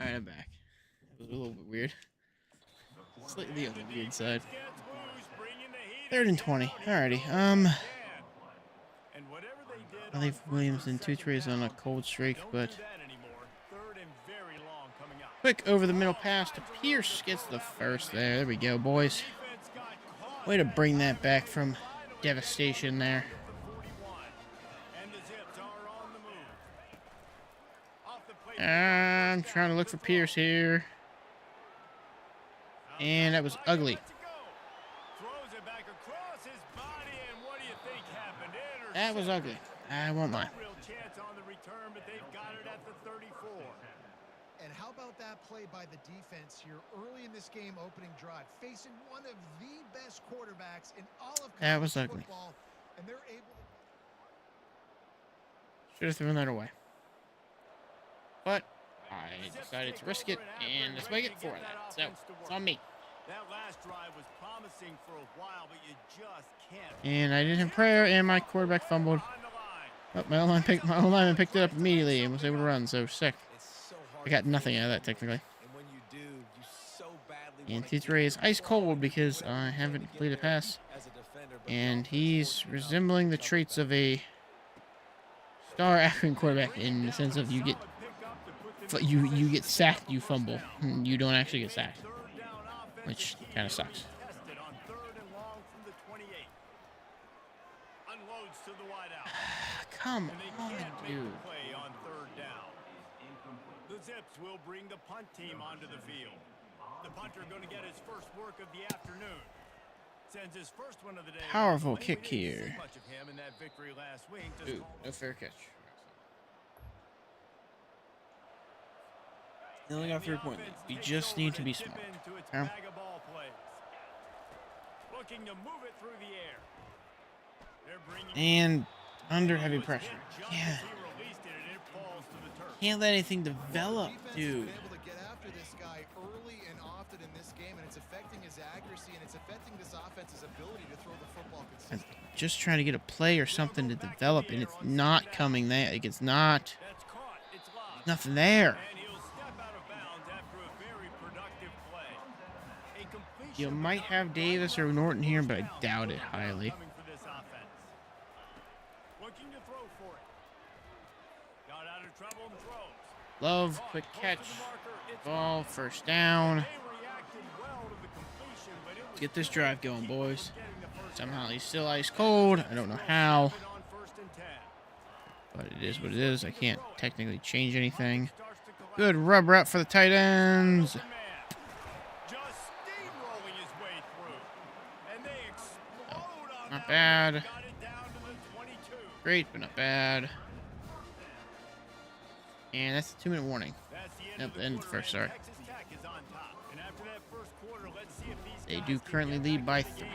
Alright, I'm back. That was a little bit weird. Slightly on the weird side. 3rd and 20. Alrighty. I leave Williamson 2 trees on a cold streak, but quick over the middle pass to Pierce gets the first there. There we go, boys. Way to bring that back from devastation there. I'm trying to look for Pierce here. And that was ugly. That was ugly. I won't lie. And how about that play by the defense here early in this game, opening drive, facing one of the best quarterbacks in all of That was college ugly. football, and they're able to... Should have thrown that away. But I decided to risk it, and that's why I get 4 of that. So it's on me. That last drive was promising for a while, but you just can't. And I did have prayer, and my quarterback fumbled. Oh, my O-lineman picked it up immediately and was able to run, so sick. I got nothing out of that, technically. And T3 is ice cold because I haven't completed a pass. And he's resembling the traits of a star Akron quarterback in the sense of you get sacked, you fumble. You don't actually get sacked, which kind of sucks. Unloads to the wideout. Come And they on, can't make dude. the play on third down. The Zips will bring the punt team onto the field. The punter going to get his first work of the afternoon. Sends his first one of the day. Powerful We kick didn't see here. much of him in that victory last week. Just Ooh, no fair catch. They only got 3-point lead. We just need to be smart. Yeah. Looking to move it through the air. And under heavy pressure. Yeah. Can't let anything develop, dude. Able to get after this guy early and often in this game, and it's affecting his accuracy and it's affecting this offense's ability to throw the football consistently. Just trying to get a play or something to develop, and it's not coming there. Like, it's not. Nothing there. You might have Davis or Norton here, but I doubt it highly. Love, quick catch. Ball, first down. Let's get this drive going, boys. Somehow he's still ice cold. I don't know how. But it is what it is. I can't technically change anything. Good rub route for the tight ends. Oh, not bad. Great, but not bad. And that's a 2-minute warning. At the end of the first start. They do currently lead by 3.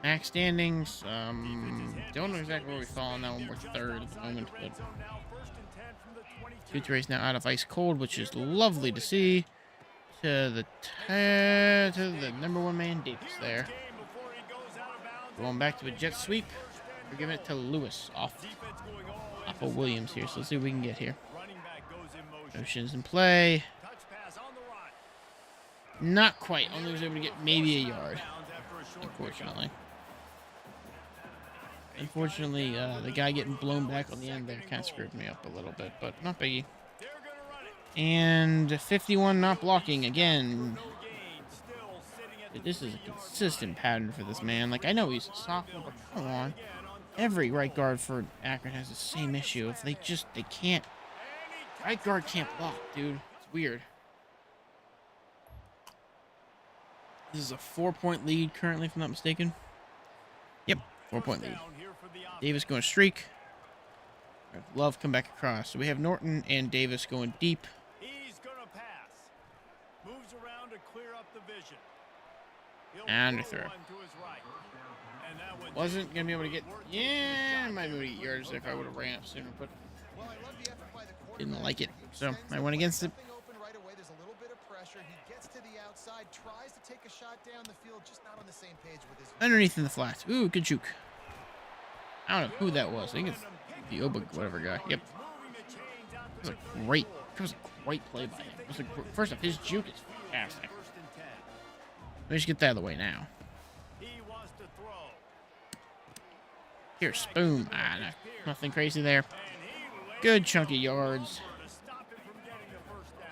Max standings. Don't know exactly where we fall on that one. We're third at the moment. But 2-3 now out of ice cold, which is lovely to see. To the number 1 man, Davis there. Going back to a jet sweep. We're giving it to Lewis off of Williams here. So let's see what we can get here. Motion's in play. Not quite. Only was able to get maybe a yard. Unfortunately, the guy getting blown back on the end there kind of screwed me up a little bit, but not biggie. And 51 not blocking again. This is a consistent pattern for this man. Like, I know he's a sophomore, but come on. Every right guard for Akron has the same issue. If they can't. Right guard can't block, dude. It's weird. This is a 4-point lead currently, if I'm not mistaken. Yep, 4-point lead. Davis going streak. Love come back across. So we have Norton and Davis going deep. He's gonna pass. Moves around to clear up the vision. And a throw. Wasn't gonna be able to get. Yeah, might be able to get yards if I would have ran up sooner, but didn't like it. So I went against it. There's a little bit of pressure. He gets to the outside, tries to take a shot down the field, just not on the same page with his. Underneath in the flats. Ooh, good juke. I don't know who that was. I think it's the Obig whatever guy. Yep. It was a great play by him. First off, his juke is fantastic. Let me just get that out of the way now. Here's boom. Ah, no, nothing crazy there. Good chunky yards.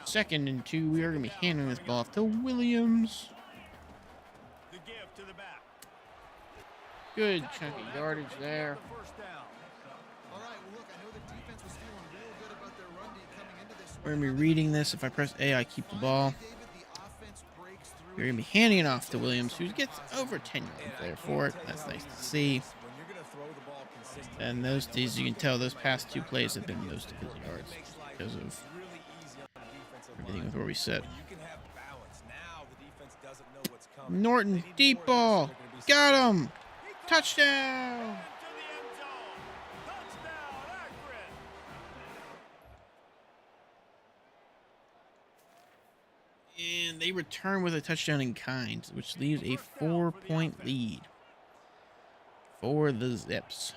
2nd and 2. We are going to be handing this ball off to Williams. Good chunky yardage there. We're going to be reading this. If I press A, I keep the ball. We're going to be handing it off to Williams, who gets over 10 yards there for it. That's nice to see. And those days, you can tell those past 2 plays have been those 2 yards because of everything with where we sit. Norton, deep ball. Got him. Touchdown. And they return with a touchdown in kind, which leaves a 4-point lead for the Zips.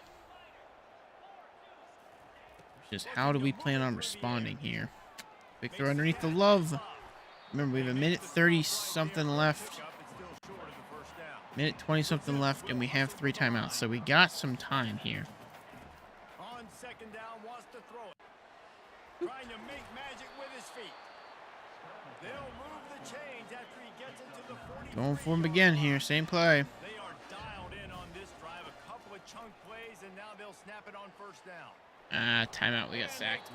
Just how do we plan on responding here? Quick throw underneath the Love. Remember, we have a minute 30-something left. Minute 20-something left, and we have 3 timeouts, so we got some time here. On 2nd down, wants to throw it. Trying to make magic with his feet. They'll move the chains after he gets into the 40. Going for him again here, same play. They are dialed in on this drive. A chunk plays, and now they'll snap it on first down. Timeout. We got sacked.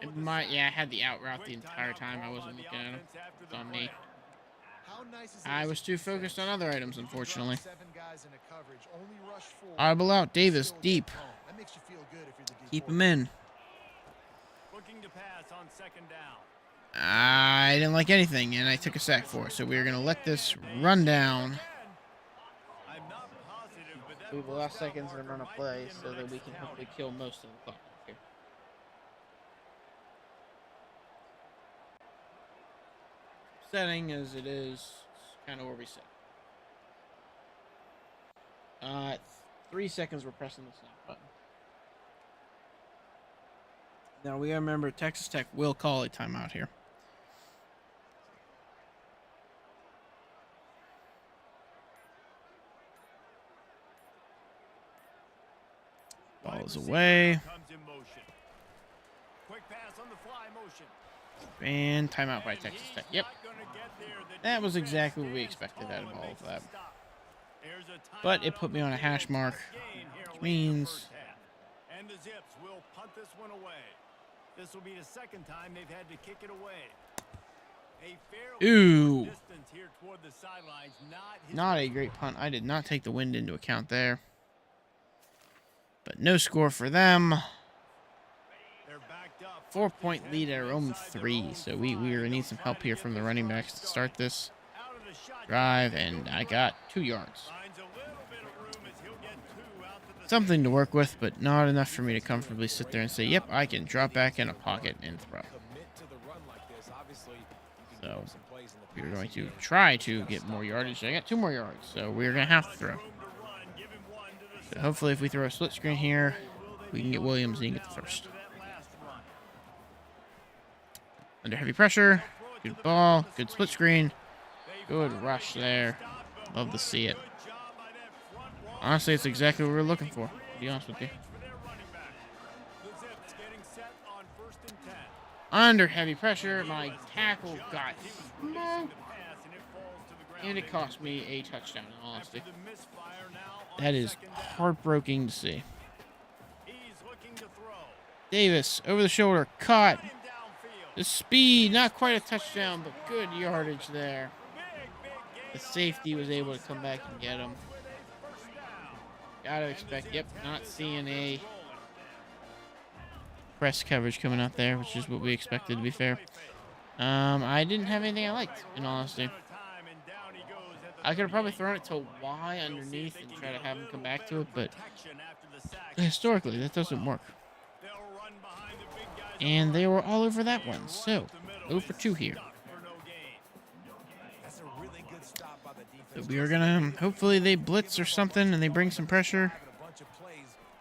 Yeah, I had the out route the entire time. I wasn't looking at him. It's on me. I was too focused on other items, unfortunately. Audible out. Davis, deep. Keep him in. Looking to pass on second down. I didn't like anything, and I took a sack for it. So we're going to let this run down. We have the last seconds and run a play so that we can hopefully kill most of the clock here. Setting as it is, kind of where we set. 3 seconds we're pressing the snap button. Now we gotta remember Texas Tech will call a timeout here. Ball is away. And timeout by Texas Tech. Yep. That was exactly what we expected out of all of that. But it put me on a hash mark, which means... And the Zips will punt this one away. This will be the second time they've had to kick it away. Ooh. Not a great punt. I did not take the wind into account there. But no score for them. 4-point lead at our own 3. So we need some help here from the running backs to start this drive. And I got 2 yards. Something to work with, but not enough for me to comfortably sit there and say, yep, I can drop back in a pocket and throw. So we're going to try to get more yardage. I got 2 more yards, so we're going to have to throw. So hopefully if we throw a split screen here, we can get Williams and he can get the first. Under heavy pressure. Good ball. Good split screen. Good rush there. Love to see it. Honestly, it's exactly what we were looking for, to be honest with you. Under heavy pressure, my tackle got smoked. And it cost me a touchdown, in all honesty. That is heartbreaking to see. Davis, over the shoulder, caught. The speed, not quite a touchdown, but good yardage there. The safety was able to come back and get him. Gotta expect, yep, not seeing a press coverage coming out there, which is what we expected, to be fair. I didn't have anything I liked, in all honesty. I could have probably thrown it to Y underneath and try to have him come back to it, but historically, that doesn't work. And they were all over that one, so 0 for 2 here. So we are gonna, hopefully they blitz or something and they bring some pressure.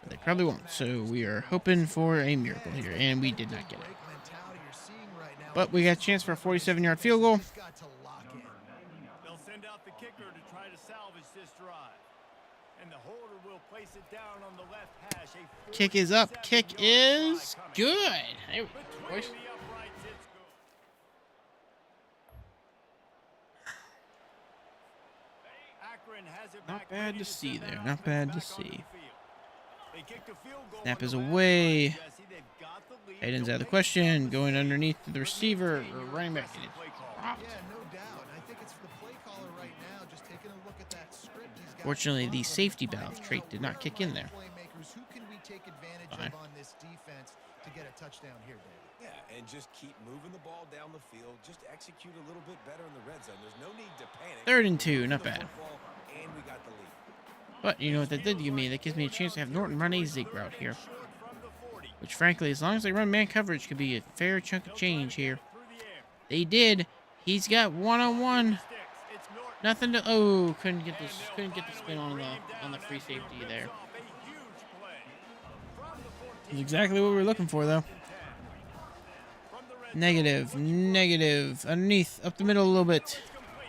But they probably won't, so we are hoping for a miracle here, and we did not get it. But we got a chance for a 47-yard field goal. They'll send out the kicker to try to salvage this drive. And the holder will place it down on the left hash. Kick is up. Kick is good. There we go, boys. Not bad to see there. Not bad to see. Snap is away. Tight end's out of the question. Going underneath to the receiver or running back. And it's dropped. Fortunately, the safety valve trait did not kick in there. Fine. Yeah, and just keep moving the ball down the field. Just execute a little bit better in the red zone. There's no need to panic. 3rd and 2, not bad. And we got the lead. But you know what that did give me? That gives me a chance to have Norton run a zig route here. Which, frankly, as long as they run man coverage, could be a fair chunk of change here. They did. He's got one-on-one. Nothing to. Oh, couldn't get the spin on the free safety there. That's exactly what we were looking for, though. Negative. Underneath, up the middle a little bit.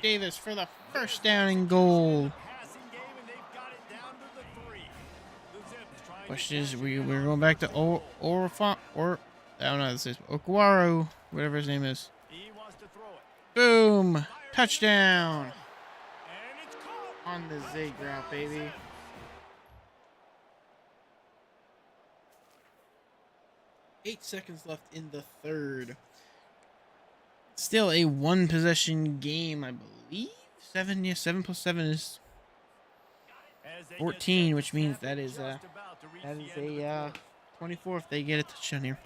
Davis for the first down and goal. Question is, we're going back to this is Okwaro, whatever his name is. Boom! Touchdown! On the zig route, baby. Eight seconds left in the third. Still a one-possession game, I believe. 7, yeah, 7 plus 7 is 14, which means that is a 24 if they get a touchdown here.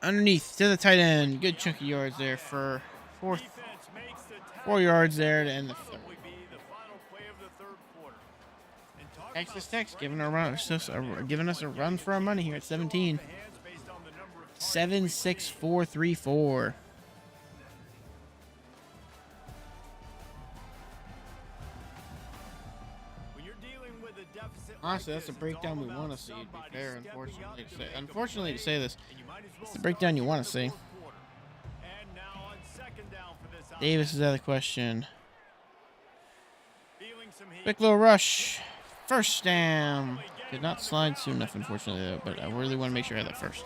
Underneath to the tight end, good chunky yards there for 4 yards there to end the third. Texas giving us a run for our money here at 17. 7-6-4-3-4. Honestly, that's a breakdown we want to see, to be fair, unfortunately to say this. It's the breakdown you want to see. Davis is out of the question. Quick little rush. First down. Did not slide soon enough, unfortunately, though, but I really want to make sure I have that first.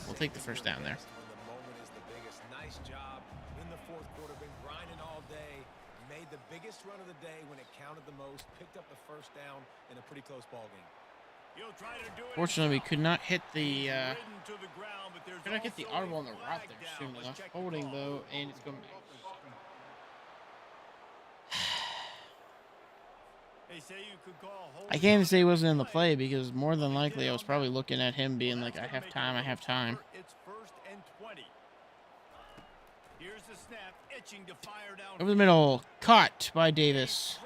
We'll take the first down there. Nice job in the fourth quarter. Been grinding all day. Made the biggest run of the day when it counted the most. Picked up the first down in a pretty close ball game. Fortunately, we could not hit the audible on the route there soon enough. Holding though, and it's going. I can't even say he wasn't in the play because more than likely I was probably looking at him being like, I have time. It's 1st and 20. Here's the snap, itching to fire down. Over the middle, caught by Davis.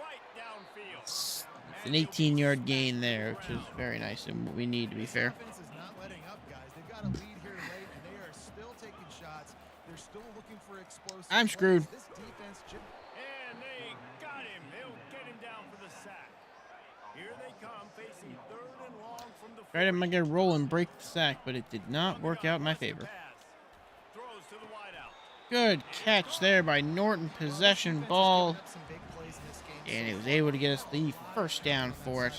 It's an 18-yard gain there, which is very nice and what we need, to be fair. Offense is not letting up, guys. They've got a lead here late, and they are still taking shots. They're still looking for explosive. I'm screwed. This defense And they got him. They'll get him down for the sack. Here they come, facing 3rd and long from the. Right, I'm gonna roll and break the sack, but it did not work out in my favor. Throws to the wideout. Good catch there by Norton. Possession ball. And it was able to get us the first down for it.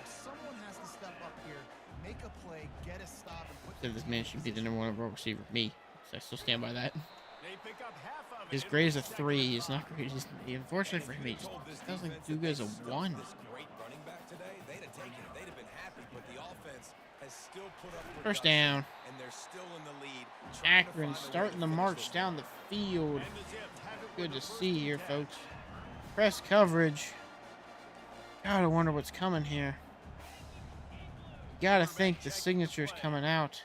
Someone has to step up here, make a play, get a stop, and put Said this man should be the number 1 overall receiver. Me. So I still stand by that. They pick up half of it. His grade is a 3. He's not great. Unfortunately for him, he just doesn't do good as a 1. Great running back today. They'd have taken it. They'd have been happy, but the offense has still put up First down. and they're still in the lead. Akron starting the march down the field. Good to see here, folks. Press coverage. God, I wonder what's coming here. Gotta think the signature's coming out.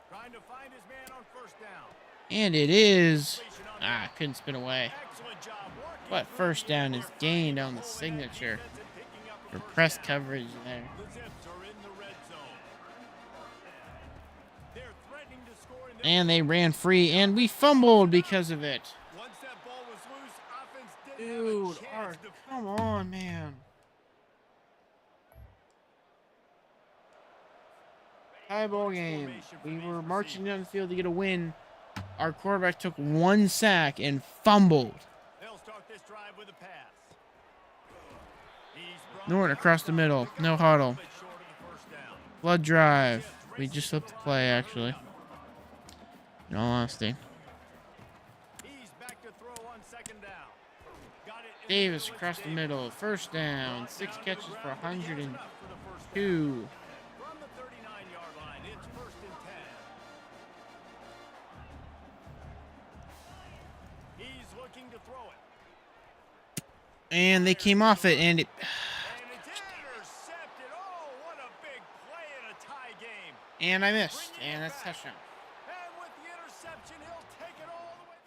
Trying to find his man on 1st down. And it is. Couldn't spin away. Excellent job working. But first down is gained on the signature for press coverage there. The Zips are in the red zone. They're threatening to score in And they ran free, and we fumbled because of it. Once that ball was loose, offense didn't Dude, have a Art, chance to. come on, man. Tie ball game. We were marching down the field to get a win. Our quarterback took 1 sack and fumbled. They'll start this drive with a pass. Norton across the middle. No huddle. Flood drive. We just flipped the play, actually. In all honesty. He's back to throw on 2nd down. Got it Davis across the middle. First down. 6 catches for 102. from the 39-yard line. It's 1st and 10. He's looking to throw it. And they came off it, and it. And it's intercepted. Oh, what a big play in a tie game. And I missed. And that's a touchdown. And with the interception, he'll take it all the way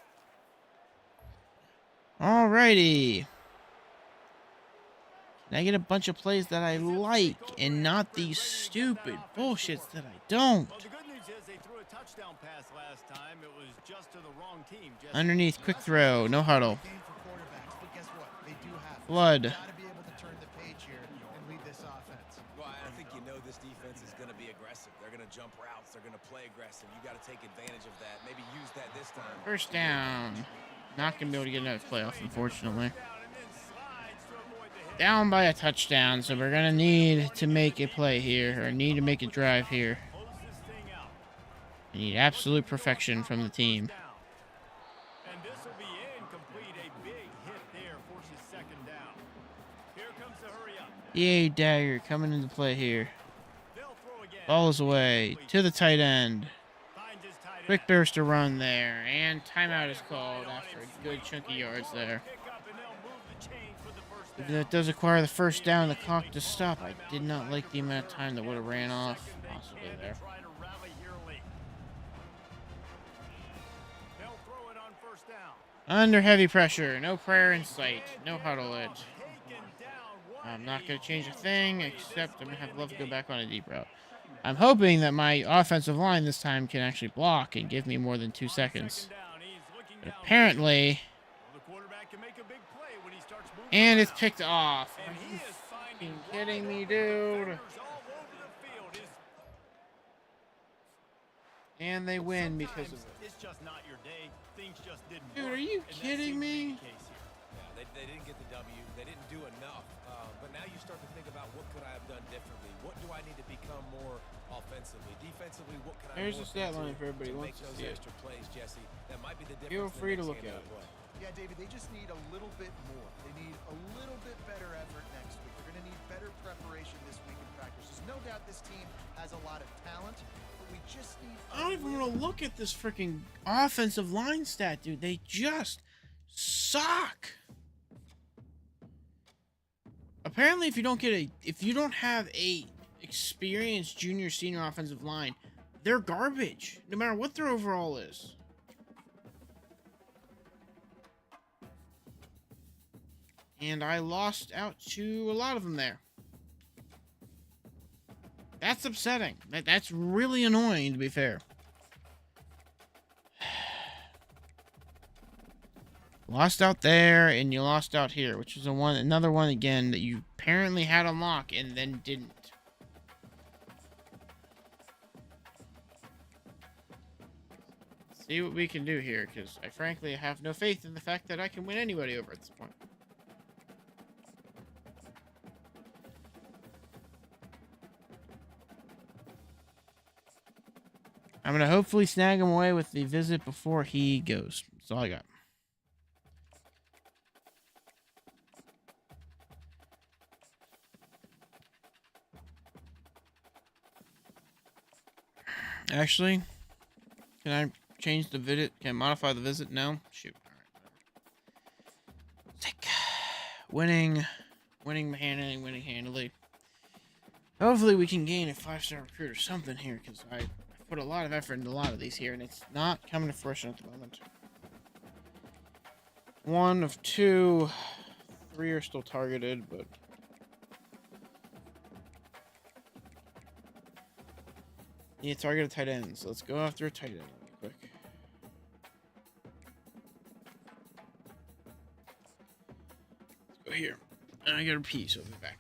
back. Alrighty. Can I get a bunch of plays that I like and not these stupid bullshits that I don't? Well, the good news is they threw a touchdown pass last time. It was just to the wrong team. Underneath, quick throw, no huddle. game for quarterbacks, but guess what? They do have Flood. got to be able to turn the page here and lead this offense. Well, I think you know this defense is going to be aggressive. They're going to jump routes. They're going to play aggressive. You got to take advantage of that. Maybe use that this time. First down. Not going to be able to get another playoff, unfortunately. Down by a touchdown, so we're going to need to make a play here, or need to make a drive here. I need absolute perfection from the team. And this will be incomplete. A big hit there forces second down. Here comes the hurry up. Yay, dagger coming into play here. They'll throw again. Ball is away to the tight end. Finds his tight Quick end. burst to run there, and timeout is called after a good chunky yards there. Pick up and they'll move the chains for the first down. Even though it does require the first down, the clock to stop. I did not like the amount of time that would have ran off possibly there. Try to rally here late. They'll throw it on first down. Under heavy pressure, no prayer in sight, no huddle it. Taken down. I'm not going to change a thing, except I'm going to have Love go back on a deep route. I'm hoping that my offensive line this time can actually block and give me more than 2 seconds. But apparently, The quarterback can make a big play when he starts moving and it's around. picked off. And Are he you is finding fucking kidding me, wide dude? open defenders all over the field. And they win because of Sometimes it. it's just not your day. Things just didn't Dude, work. are you And that kidding seemed to be me? the case here. Yeah, they didn't get the W. They didn't do enough. But now you start to think about what could I have done differently? What do I need to become more offensively? Defensively, what can I There's the morph stat into line for everybody to who make wants to those see it. extra plays, Jesse? That might be the difference. Feel in the free to next look game at they it. play. Yeah, David, they just need a little bit more. They need a little bit better effort next week. They're going to need better preparation this week in practice. There's no doubt this team has a lot of talent, but we just need. I don't even want to look at this freaking offensive line stat, dude. They just suck. Apparently, if you don't have a experienced junior senior offensive line, they're garbage, no matter what their overall is. And I lost out to a lot of them there. That's upsetting. That's really annoying, to be fair. Lost out there, and you lost out here, which is another one again that you apparently had unlock and then didn't. See what we can do here, because I frankly have no faith in the fact that I can win anybody over at this point. I'm going to hopefully snag him away with the visit before he goes. That's all I got. Actually, can I change the visit? Can I modify the visit? No? Shoot. All right. Sick. Winning handily. Hopefully we can gain a 5-star recruit or something here, because I put a lot of effort into a lot of these here, and it's not coming to fruition at the moment. 1 of 2. 3 are still targeted, but... Need to target a tight end, so let's go after a tight end real quick. Let's go here. And I gotta pee, so I'll be back.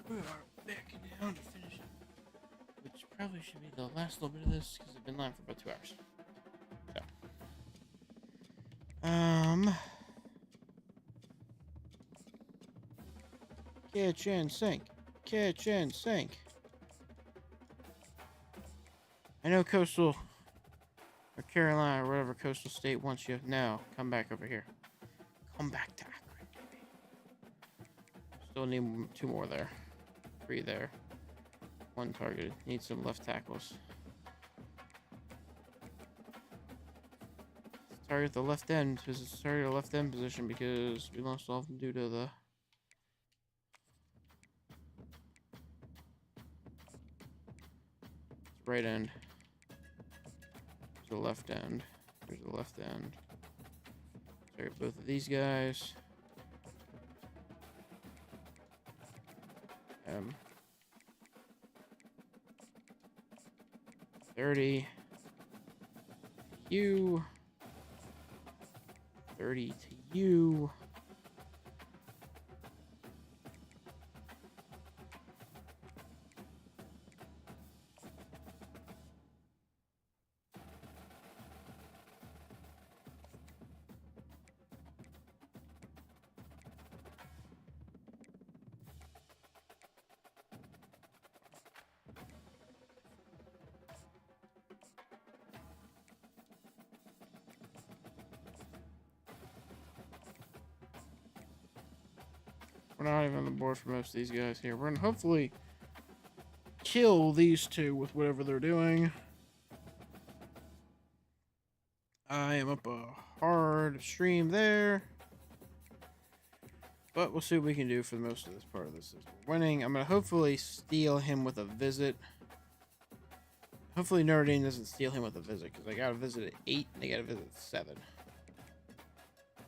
We are backing down to finish it, which probably should be the last little bit of this because I've been live for about 2 hours. So, kitchen sink, kitchen sink. I know Coastal or Carolina or whatever Coastal State wants you now. Come back over here. Come back to Akron, baby. Still need 2 more there. 3 there. 1 targeted. Need some left tackles. Let's target the left end because it's target the left end position because we lost all of them due to the right end. There's the left end. There's the left end. Target both of these guys. 30. You. 30 to you. We're not even on the board for most of these guys here. We're gonna hopefully kill these 2 with whatever they're doing. I am up a hard stream there. But we'll see what we can do for most of this part of this. We're winning. I'm gonna hopefully steal him with a visit. Hopefully Notre Dame doesn't steal him with a visit, because I got a visit at 8 and they got a visit at 7.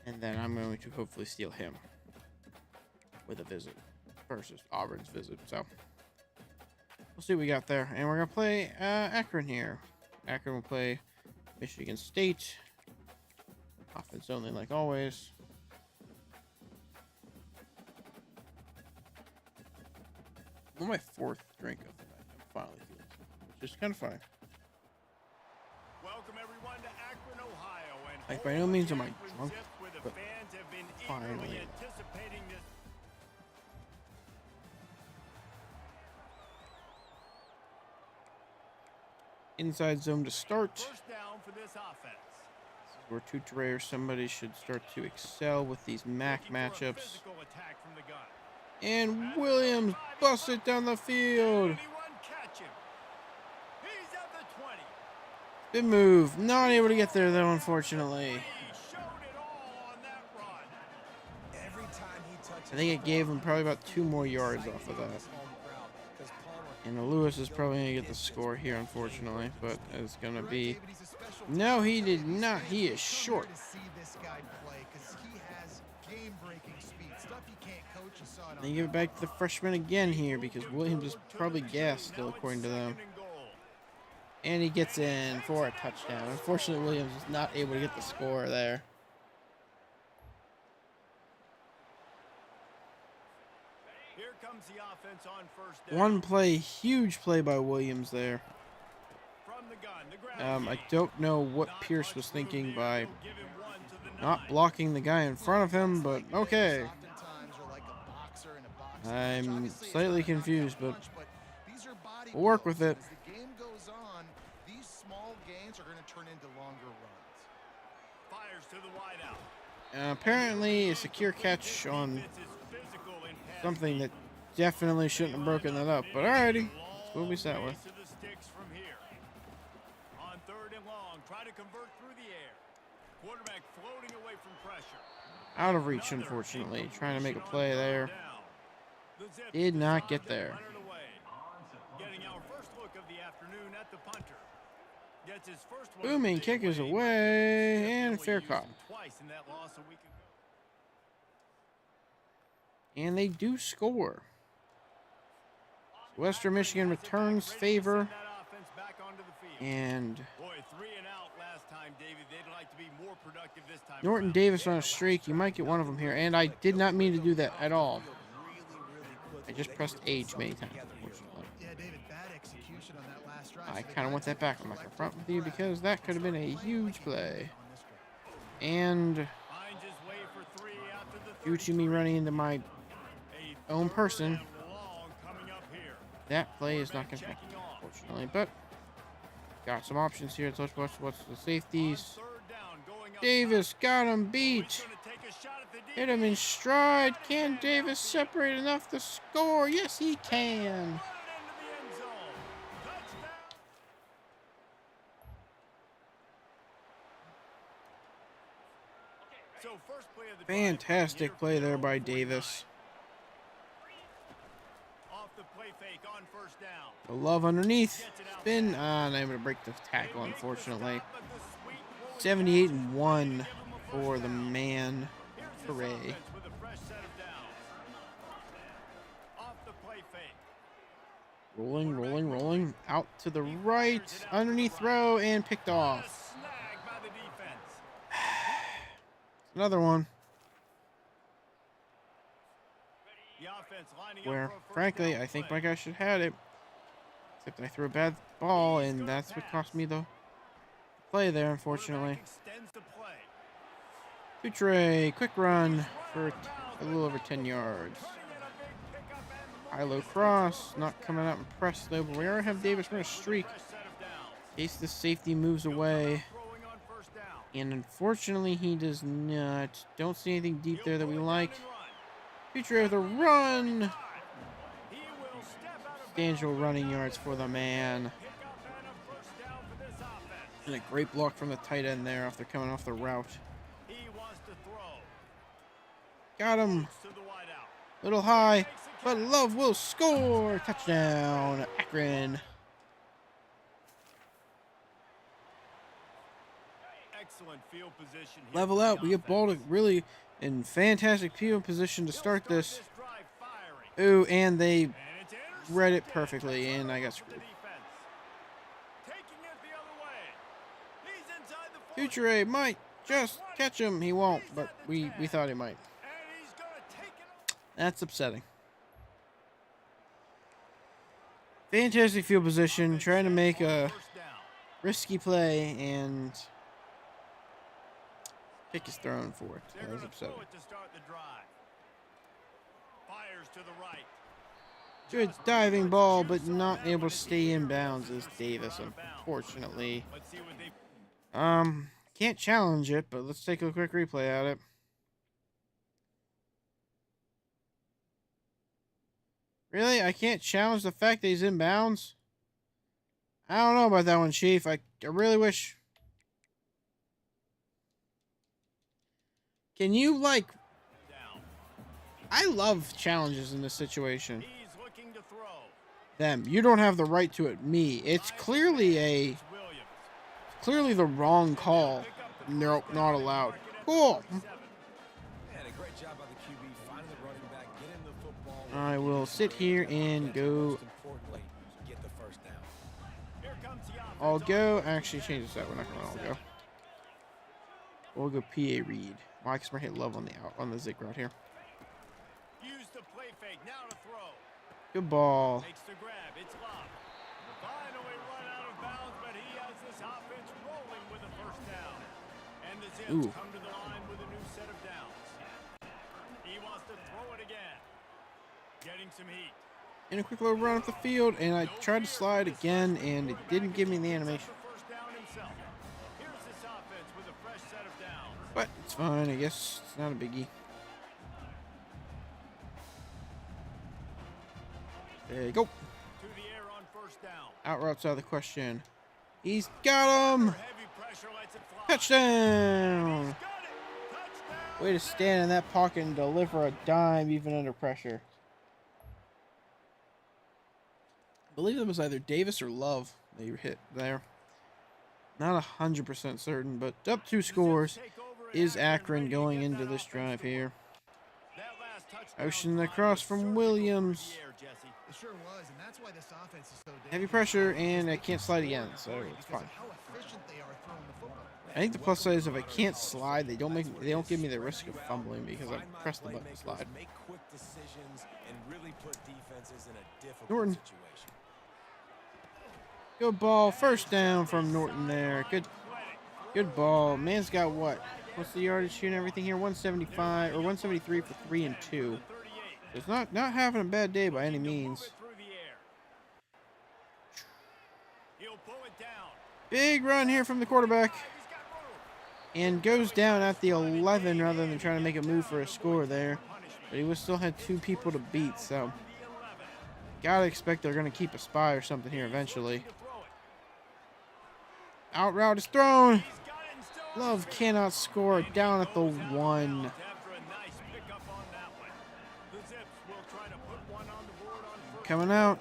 And then I'm going to hopefully steal him with a visit versus Auburn's visit. So we'll see what we got there. And we're going to play Akron here. Akron will play Michigan State. Offense only like always. I'm on my 4th drink of the night. I'm finally feeling something, which is kind of fun. Welcome everyone to Akron, Ohio, and Like, by no means am I Akron drunk, Zips, where the but fans have been finally. eagerly anticipating this. Inside zone to start. First down for this offense. This is where too rare somebody should start to excel with these MAC Looking for a matchups. physical attack from the gun. And Williams busts it down the field. Anyone catch him? He's at the 20. Good move. Not able to get there though, unfortunately. He showed it all on that run. Every time he touches I think it gave him probably about 2 more yards off of that. And Lewis is probably going to get the score here, unfortunately. But it's going to be... No, he did not. He is short. They give it back to the freshman again here because Williams is probably gassed still, according to them. And he gets in for a touchdown. Unfortunately, Williams is not able to get the score there. Here comes the offense on first down. One play, huge play by Williams there. From the gun, the ground I game. don't know what Not Pierce much was room thinking there. by He'll give him one to the not 9. blocking the guy in front of him, but okay. I'm slightly confused, but we'll work with it. As the game goes on, these small gains are going to turn into longer runs. Fires to the wideout. Apparently, a secure catch on Defense is physical in pass something game. that definitely shouldn't have broken that up. But alrighty, that's what we sat Long with. ways to the sticks from here. On 3rd and long, try to convert through the air. Quarterback floating away from pressure. Out of reach, unfortunately. Trying to make a play there. The Zips Did not decide get to there. punt it away. Getting our first look of the afternoon at the punter. Gets his first one Booming of the day kick is away. away, Zips and only fair used caught. him twice in that loss a week ago. And they do score. Western Michigan returns favor. Send that offense back onto the field. And Boy, 3 and out last time, David. They'd like to be more productive this time. Norton around. Davis on a streak. You might get one of them here. And I did not mean to do that at all. really, really quick I just pressed H many times, unfortunately. Yeah, David, bad execution on that last drive. I kind of want that back. I'm not going to front with you because that could have been a huge play. And due to me running into my own person, that play is not going to happen, unfortunately. But got some options here. Let's watch the safeties. Davis got him beat. Hit him in stride. Can Davis separate enough to score? Yes, he can. Fantastic play there by Davis. The love underneath. Spin. I'm able to break the tackle, unfortunately. 78-1 for the man. Hooray. Rolling. Out to the right. Underneath throw and picked off. Another one. Where, frankly, I think my guy should have had it. Except I threw a bad ball, and that's what cost me the play there, unfortunately. Futre, quick run for a little over 10 yards. High-low cross, not coming out impressed though, but we already have Davis run a streak. In case the safety moves away. And unfortunately, he does not. Don't see anything deep there that we like. Future with a run. Substantial running yards for the man. And a great block from the tight end there after coming off the route. Got him. Little high, but Love will score. Touchdown, Akron. Level out. We get ball to really in fantastic field position to start this. Ooh, and they read it perfectly, and I got screwed. Future might just catch him. He won't, but we thought he might. That's upsetting. Fantastic field position, trying to make a risky play, and pick is thrown for it. That was upsetting. Good diving ball, but not able to stay in bounds is Davis, unfortunately. Can't challenge it, but let's take a quick replay at it. Really? I can't challenge the fact that he's in bounds? I don't know about that one, Chief. I really wish. Can you, like... I love challenges in this situation. Them. You don't have the right to it. Me. It's clearly the wrong call. No, not allowed. Cool. I will sit here and go. I'll go. Actually, change this out. We're not going to all go. We'll go PA read. Why? Because we're hit Love on the zig route here. Good ball. Ooh. And a quick little run up the field, and I tried to slide again, and it didn't give me the animation. But it's fine, I guess. It's not a biggie. There you go. Out route's out of the question. He's got him! Touchdown! Way to stand in that pocket and deliver a dime even under pressure. I believe it was either Davis or Love that you hit there. Not 100% certain, but up 2 scores is Akron going into this drive here. Ocean across from Williams. Heavy pressure, and I can't slide again, so it's fine. I think the plus side is if I can't slide, they don't give me the risk of fumbling because I pressed the button to slide. decisions and really put defenses in a difficult Norton. situation. Good ball. First down from Norton there. Good ball. Man's got what? What's the yardage here and everything here? 175 or 173 for 3 and 2. So it's not having a bad day by any means. Big run here from the quarterback. And goes down at the 11 rather than trying to make a move for a score there. But he still had 2 people to beat, so gotta expect they're gonna keep a spy or something here eventually. Out route is thrown. Love cannot score down at the 1. Coming out.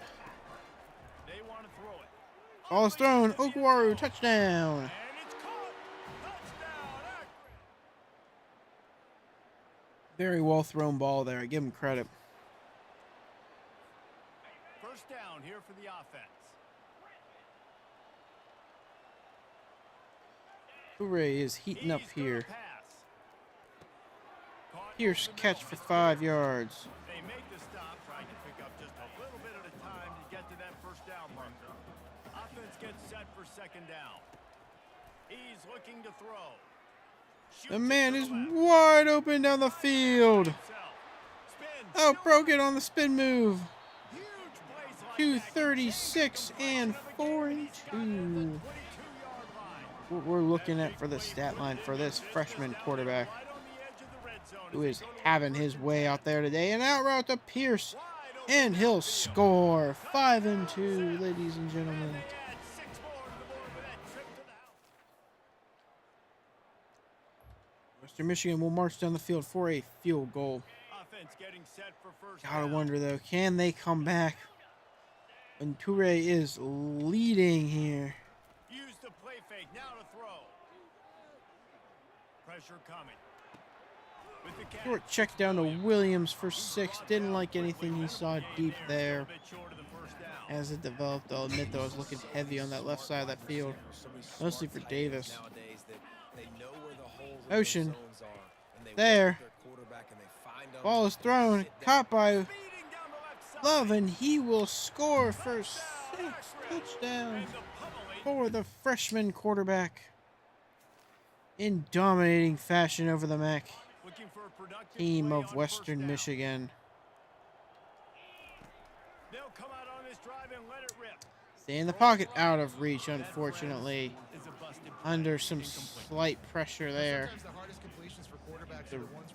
Ball is thrown. Okwaru, touchdown. Very well thrown ball there. I give him credit. First down here for the offense. Hooray is heating up here. Pierce catch for 5 yards. They make the stop, trying to pick up just a little bit at a time to get to that first down marker. Offense gets set for second down. He's looking to throw. The man is wide open down the field. Oh, broke it on the spin move. 236 and 4 and 2. What we're looking at for the stat line for this freshman quarterback, who is having his way out there today. And out route to Pierce, and he'll score. 5 and 2, ladies and gentlemen. Western Michigan will march down the field for a field goal. Gotta wonder though, can they come back when Toure is leading here? Use the play fake now to throw. Pressure coming. Short check down to Williams for 6. Didn't like anything he saw deep there. As it developed, I'll admit though I was looking heavy on that left side of that field, mostly for Davis. Ocean. There. Ball is thrown. Caught by Love, and he will score for 6 touchdowns for the freshman quarterback in dominating fashion over the MAC team of Western Michigan. Stay in the pocket, out of reach, unfortunately. Under some slight pressure there.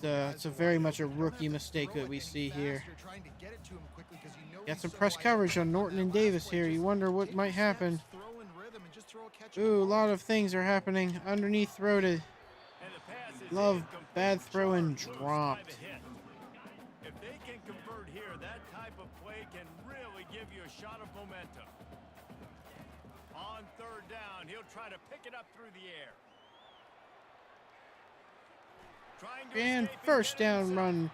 It's a very much a rookie mistake that we see here. Got some press coverage on Norton and Davis here. You wonder what might happen. Ooh, a lot of things are happening. Underneath throw to Love, bad throw and dropped. If they can convert here, that type of play can really give you a shot of momentum. On third down, he'll try to pick it up through the air. And first down run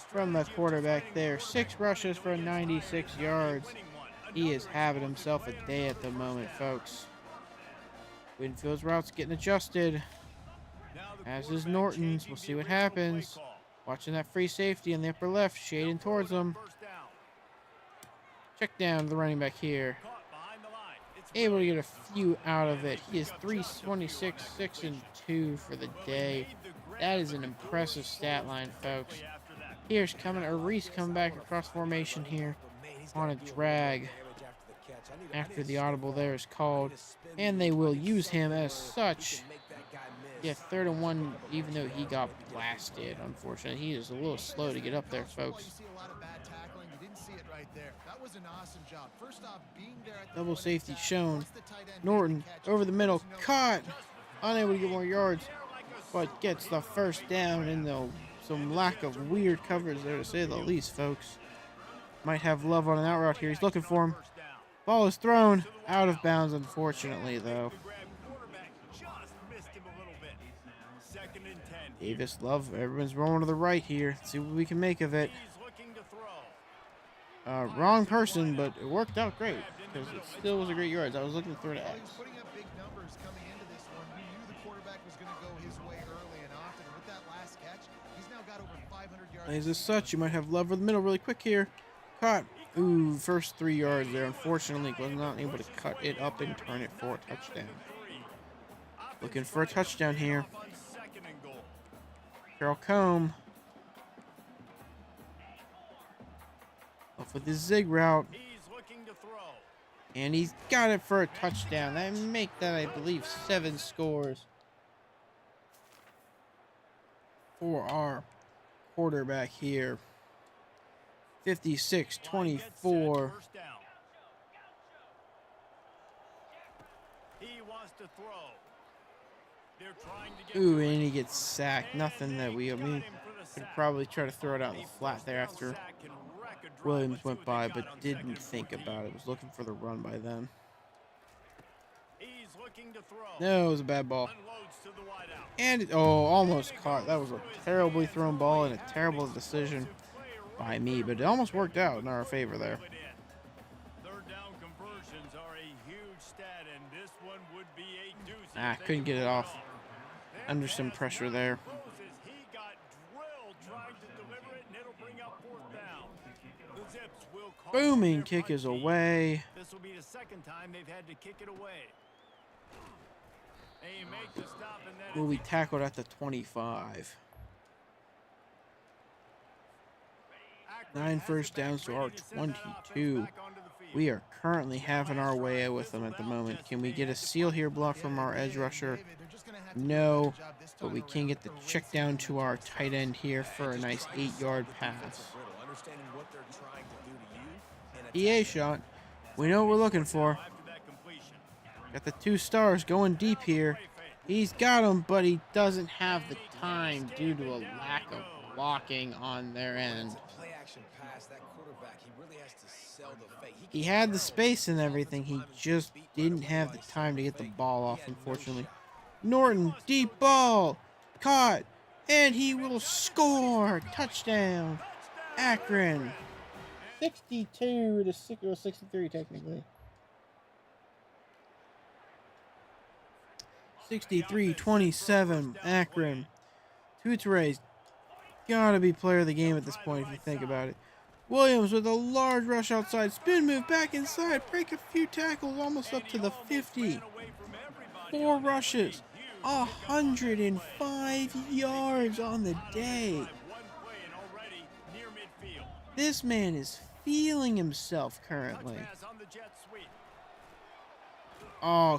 from the quarterback there. 6 rushes for 96 yards. He is having himself a day at the moment, folks. Winfield's route's getting adjusted, as is Norton's. We'll see what happens. Watching that free safety in the upper left, shading towards him. Check down to the running back here. Able to get a few out of it. He is 326, 6 and 2 for the day. That is an impressive stat line, folks. Here's coming, or Reese coming back across formation here on a drag after the audible there is called, and they will use him as such. Yeah, 3rd and 1, even though he got blasted, unfortunately. He is a little slow to get up there, folks. Double safety shown. Norton over the middle, caught, unable to get more yards, but gets the first down in some lack of weird coverage there, to say the least, folks. Might have Love on an out route here. He's looking for him. Ball is thrown out of bounds, unfortunately, though. Davis, Love, everyone's rolling to the right here. Let's see what we can make of it. Wrong person, but it worked out great because it still was a great yards. I was looking to throw to X. Putting up big numbers coming into this one. You knew the quarterback was going to go his way early and often. With that last catch, he's now got over 500 yards As such, you might have love over the middle really quick here. Caught. Ooh, first 3 yards there. Unfortunately, was not able to cut it up and turn it for a touchdown. Looking for a touchdown here. Carroll Combe. Off with his zig route. And he's got it for a touchdown. That make that, I believe, 7 scores for our quarterback here. 56-24. Ooh, and he gets sacked. Nothing that we, could probably try to throw it out in the flat there after Williams went by, but didn't think about it. Was looking for the run by then. No, it was a bad ball. And, almost caught. That was a terribly thrown ball and a terrible decision by me, but it almost worked out in our favor there. Couldn't get it off. Under some pressure there. Booming kick is away. This will be the second time they've had to kick it away. They make the stop and then Will be tackled at the 25. 9 first downs to our 22. We are currently having our way with them at the moment. Can we get a seal here block from our edge rusher? No, but we can get the check down to our tight end here for a nice 8-yard pass. EA shot. We know what we're looking for. Got the 2 stars going deep here. He's got him, but he doesn't have the time due to a lack of blocking on their end. He had the space and everything. He just didn't have the time to get the ball off, unfortunately. Norton, deep ball. Caught. And he will score. Touchdown. Akron. 62 to 63, technically. 63-27, Akron. Toutere's gotta be player of the game at this point if you think about it. Williams with a large rush outside, spin move back inside, break a few tackles almost up to the 50. 4 rushes, 105 yards on the day. This man is feeling himself currently.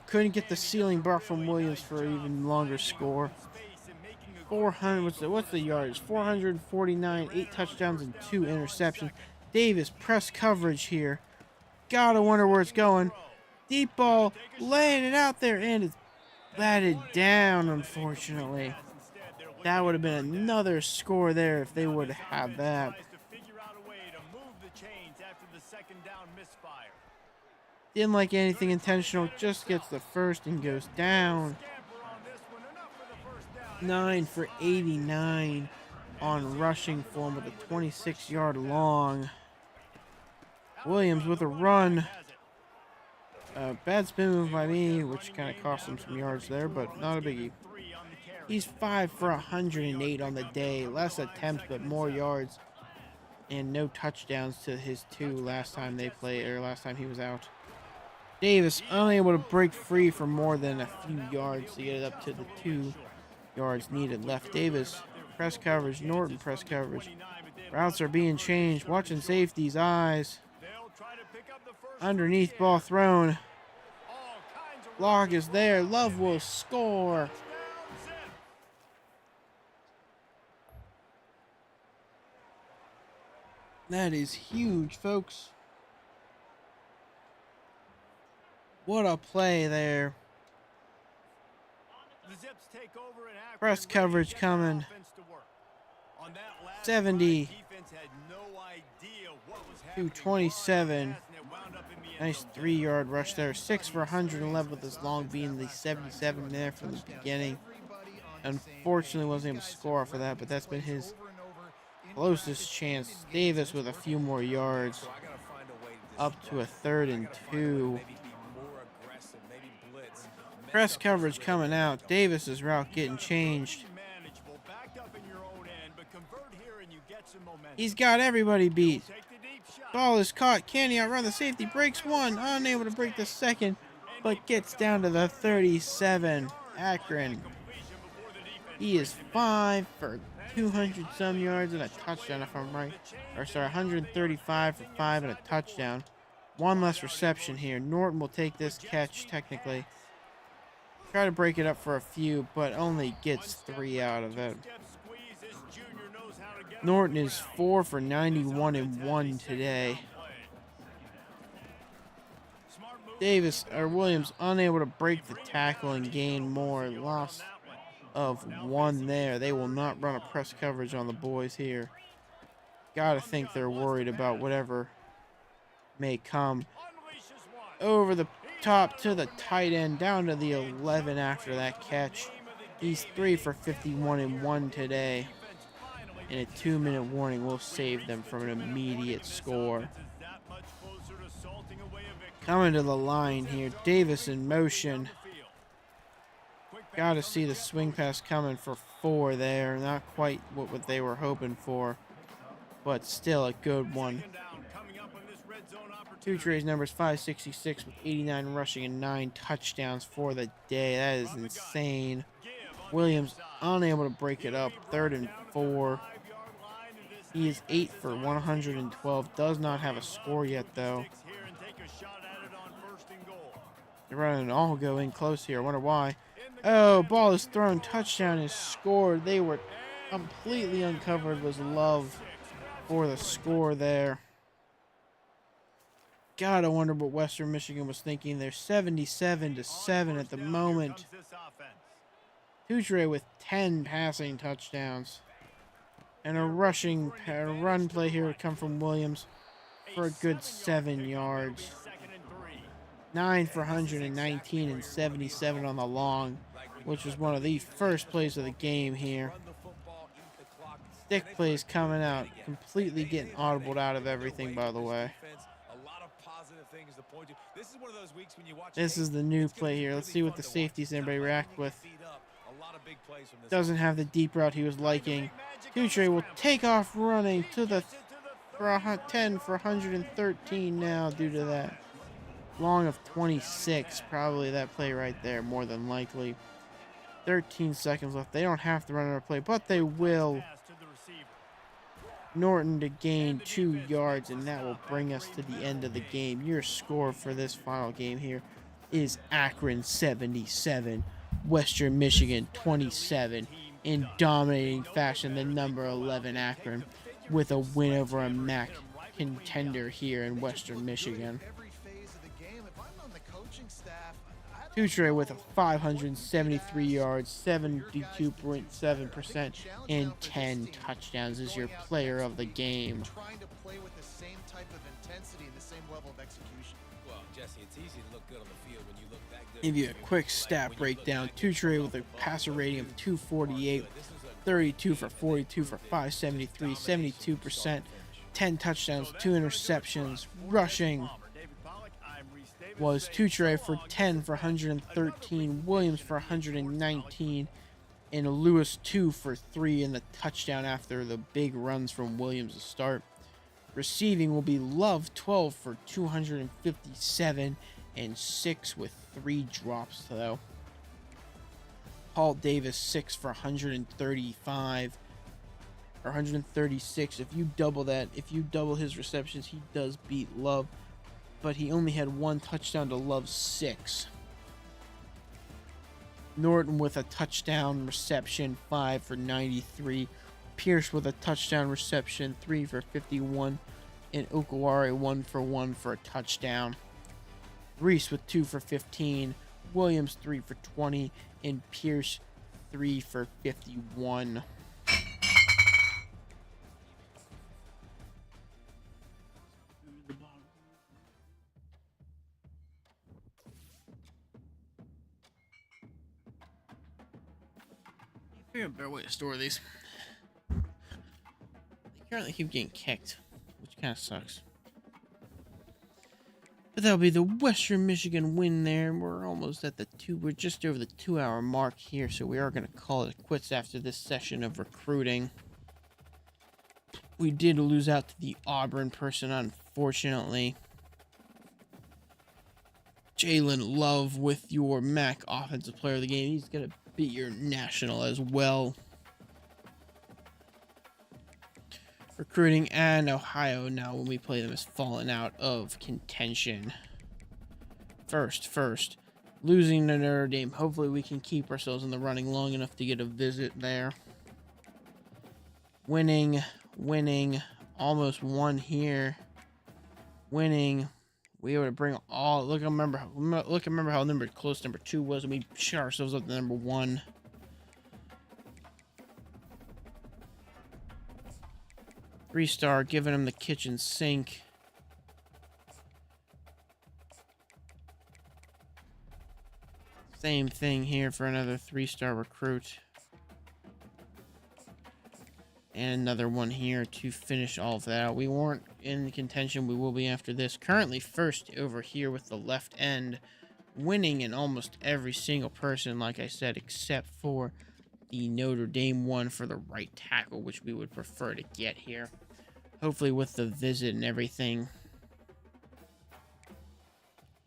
Couldn't get the ceiling block from Williams for an even longer score. 400, what's the yards? 449, 8 touchdowns and 2 interceptions. Davis, press coverage here. Gotta wonder where it's going. Deep ball, laying it out there, and it's batted down, unfortunately. That would have been another score there if they would have that. Didn't like anything intentional, just gets the first and goes down. 9 for 89 on rushing for him with a 26-yard long. Williams with a run. Bad spin move by me, which kind of cost him some yards there, but not a biggie. He's 5 for 108 on the day. Less attempts, but more yards. And no touchdowns to his 2 last time they played, or last time he was out. Davis unable to break free for more than a few yards to get it up to the 2 yards needed left. Davis, press coverage. Norton, press coverage. Routes are being changed. Watching safety's eyes. Underneath, ball thrown. Block is there. Love will score. That is huge, folks. What a play there. Press coverage coming. 70 to 27. Nice 3-yard rush there. 6 for 111 with this long being the 77 there from the beginning. Unfortunately, wasn't able to score for that, but that's been his closest chance. Davis with a few more yards. Up to a 3rd and 2. Press coverage coming out. Davis's route getting changed. He's got everybody beat. Ball is caught. Can he outrun the safety? Breaks one. Unable to break the second, but gets down to the 37. Akron. He is 5 for 200 some yards and a touchdown, if I'm right. Or sorry, 135 for 5 and a touchdown. One less reception here. Norton will take this catch technically. Try to break it up for a few, but only gets 3 out of it. Norton is 4 for 91 and 1 today. Williams unable to break the tackle and gain more. Loss of 1 there. They will not run a press coverage on the boys here. Gotta think they're worried about whatever may come. Over the top to the tight end, down to the 11 after that catch. He's 3 for 51 and 1 today. And a 2-minute warning will save them from an immediate score. Coming to the line here, Davis in motion. Got to see the swing pass coming for 4 there. Not quite what they were hoping for, but still a good one. Tuchere's numbers 566 with 89 rushing and 9 touchdowns for the day. That is insane. Williams unable to break it up. 3rd and 4. He is 8 for 112. Does not have a score yet, though. They're running an all go in close here. I wonder why. Oh, ball is thrown. Touchdown is scored. They were completely uncovered. Was Love for the score there. God, I wonder what Western Michigan was thinking. They're 77-7 at the moment. Tuchere with 10 passing touchdowns. And a run play here would come from Williams for a good 7 yards. 9 for 119 and 77 on the long, which was one of the first plays of the game here. Stick plays coming out, completely getting audibled out of everything, by the way. This is the new play here. Let's see what the safeties anybody react with. Doesn't have the deep route he was liking. Tuchere will take off running to the 10 for 113 now due to that. Long of 26, probably that play right there, more than likely. 13 seconds left. They don't have to run another play, but they will. Norton to gain 2 yards, and that will bring us to the end of the game. Your score for this final game here is Akron 77, Western Michigan 27, in dominating fashion, the number 11 Akron, with a win over a MAC contender here in Western Michigan. Tuchere with a 573 yards, 72.7%, and 10 touchdowns is your player of the game. Trying to play with the same type of intensity and the same level of execution. Well, Jesse, it's easy to look good on the field when you look that good. Give you a quick stat breakdown. Tuchere with a passer rating of 248, 32 for 42 for 573, 72%, 10 touchdowns, 2 interceptions. Rushing was Tuchere for 10 for 113, Williams for 119, and Lewis 2 for 3 in the touchdown after the big runs from Williams to start. Receiving will be Love 12 for 257 and 6 with 3 drops though. Paul Davis 6 for 135 or 136. If you double that, if you double his receptions, he does beat Love. But he only had 1 touchdown to Love's 6. Norton with a touchdown reception, 5 for 93. Pierce with a touchdown reception, 3 for 51. And Okawari 1 for 1 for a touchdown. Reese with 2 for 15. Williams 3 for 20. And Pierce 3 for 51. I figure out a better way to store these. They currently keep getting kicked, which kind of sucks. But that'll be the Western Michigan win there. We're almost at we're just over the 2-hour mark here, so we are going to call it quits after this session of recruiting. We did lose out to the Auburn person, unfortunately. Jalen Love with your MAC Offensive Player of the Game. He's going to be your national as well. Recruiting and Ohio now when we play them has fallen out of contention. First. Losing to Notre Dame. Hopefully we can keep ourselves in the running long enough to get a visit there. Winning. Almost won here. Winning. We were to bring all. Remember how close number 2 was, and we shut ourselves up to number 1. Three-star, giving him the kitchen sink. Same thing here for another 3-star recruit. And another one here to finish all of that out. We weren't in contention. We will be after this. Currently first over here with the left end. Winning in almost every single person, like I said, except for the Notre Dame one for the right tackle, which we would prefer to get here. Hopefully with the visit and everything,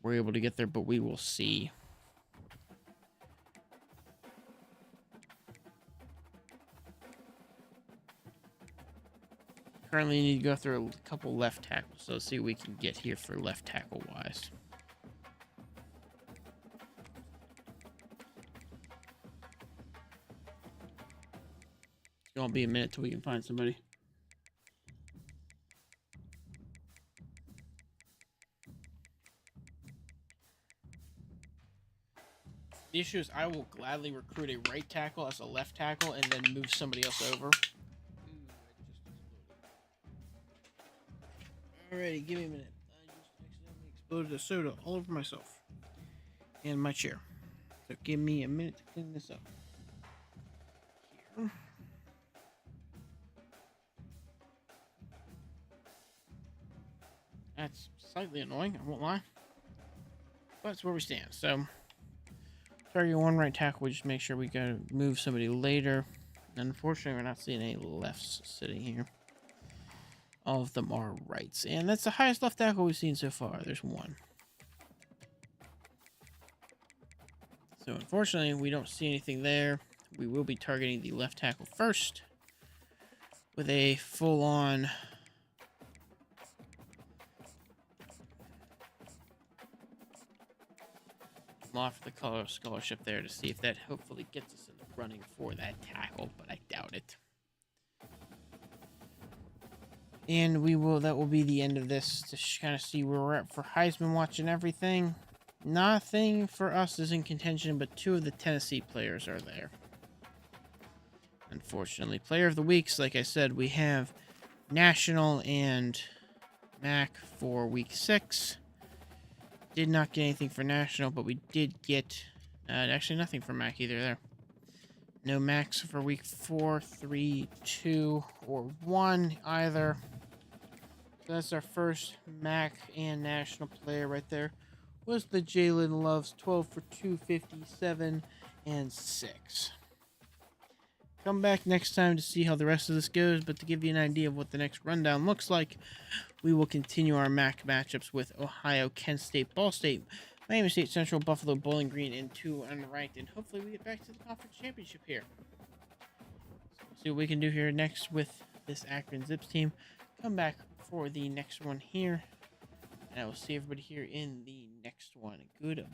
we're able to get there, but we will see. Currently need to go through a couple left tackles, so let's see what we can get here for left tackle wise. It's gonna be a minute till we can find somebody. The issue is I will gladly recruit a right tackle as a left tackle and then move somebody else over. Alrighty, give me a minute. I just accidentally exploded a soda all over myself and my chair. So give me a minute to clean this up. Here. That's slightly annoying, I won't lie. But that's where we stand. So, target 1 right tackle, we just make sure we gotta move somebody later. Unfortunately, we're not seeing any lefts sitting here. All of them are rights. And that's the highest left tackle we've seen so far. There's 1. So unfortunately, we don't see anything there. We will be targeting the left tackle first with a full-on offer the color scholarship there to see if that hopefully gets us in the running for that tackle, but I doubt it. And that will be the end of this to kind of see where we're at for Heisman Watch and everything. Nothing for us is in contention, but 2 of the Tennessee players are there. Unfortunately, Player of the Weeks, like I said, we have National and MAC for Week 6. Did not get anything for National, but we did get actually nothing for MAC either there. No MACs for Week 4, 3, 2, or 1 either. So that's our first MAC and National player right there. Was the Jalen Love's 12 for 257 and 6. Come back next time to see how the rest of this goes, but to give you an idea of what the next rundown looks like, we will continue our MAC matchups with Ohio, Kent State, Ball State, Miami State Central, Buffalo, Bowling Green, and 2 unranked, and hopefully we get back to the conference championship here. So we'll see what we can do here next with this Akron Zips team. Come back for the next one here, and I will see everybody here in the next one. Goodbye.